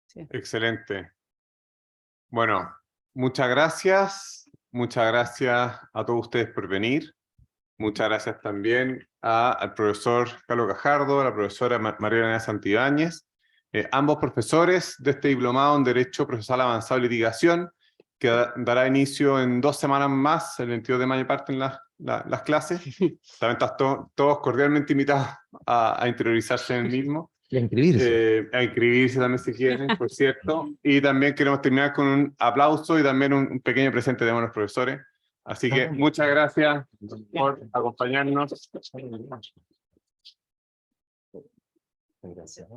S3: Sí.
S2: Excelente. Bueno, muchas gracias a todos ustedes por venir. Muchas gracias también al profesor Carlos Gajardo, a la profesora María Elena Santibáñez, ambos profesores de este diplomado en Derecho Procesal Avanzado y Litigación, que dará inicio en 2 semanas más, el 22 de mayo parten las clases. También están todos cordialmente invitados a interiorizarse en el mismo.
S4: Y a inscribirse.
S2: A inscribirse también si quieren, por cierto. Y también queremos terminar con un aplauso y también un pequeño presente de buenos profesores. Así que muchas gracias por acompañarnos.
S4: Gracias.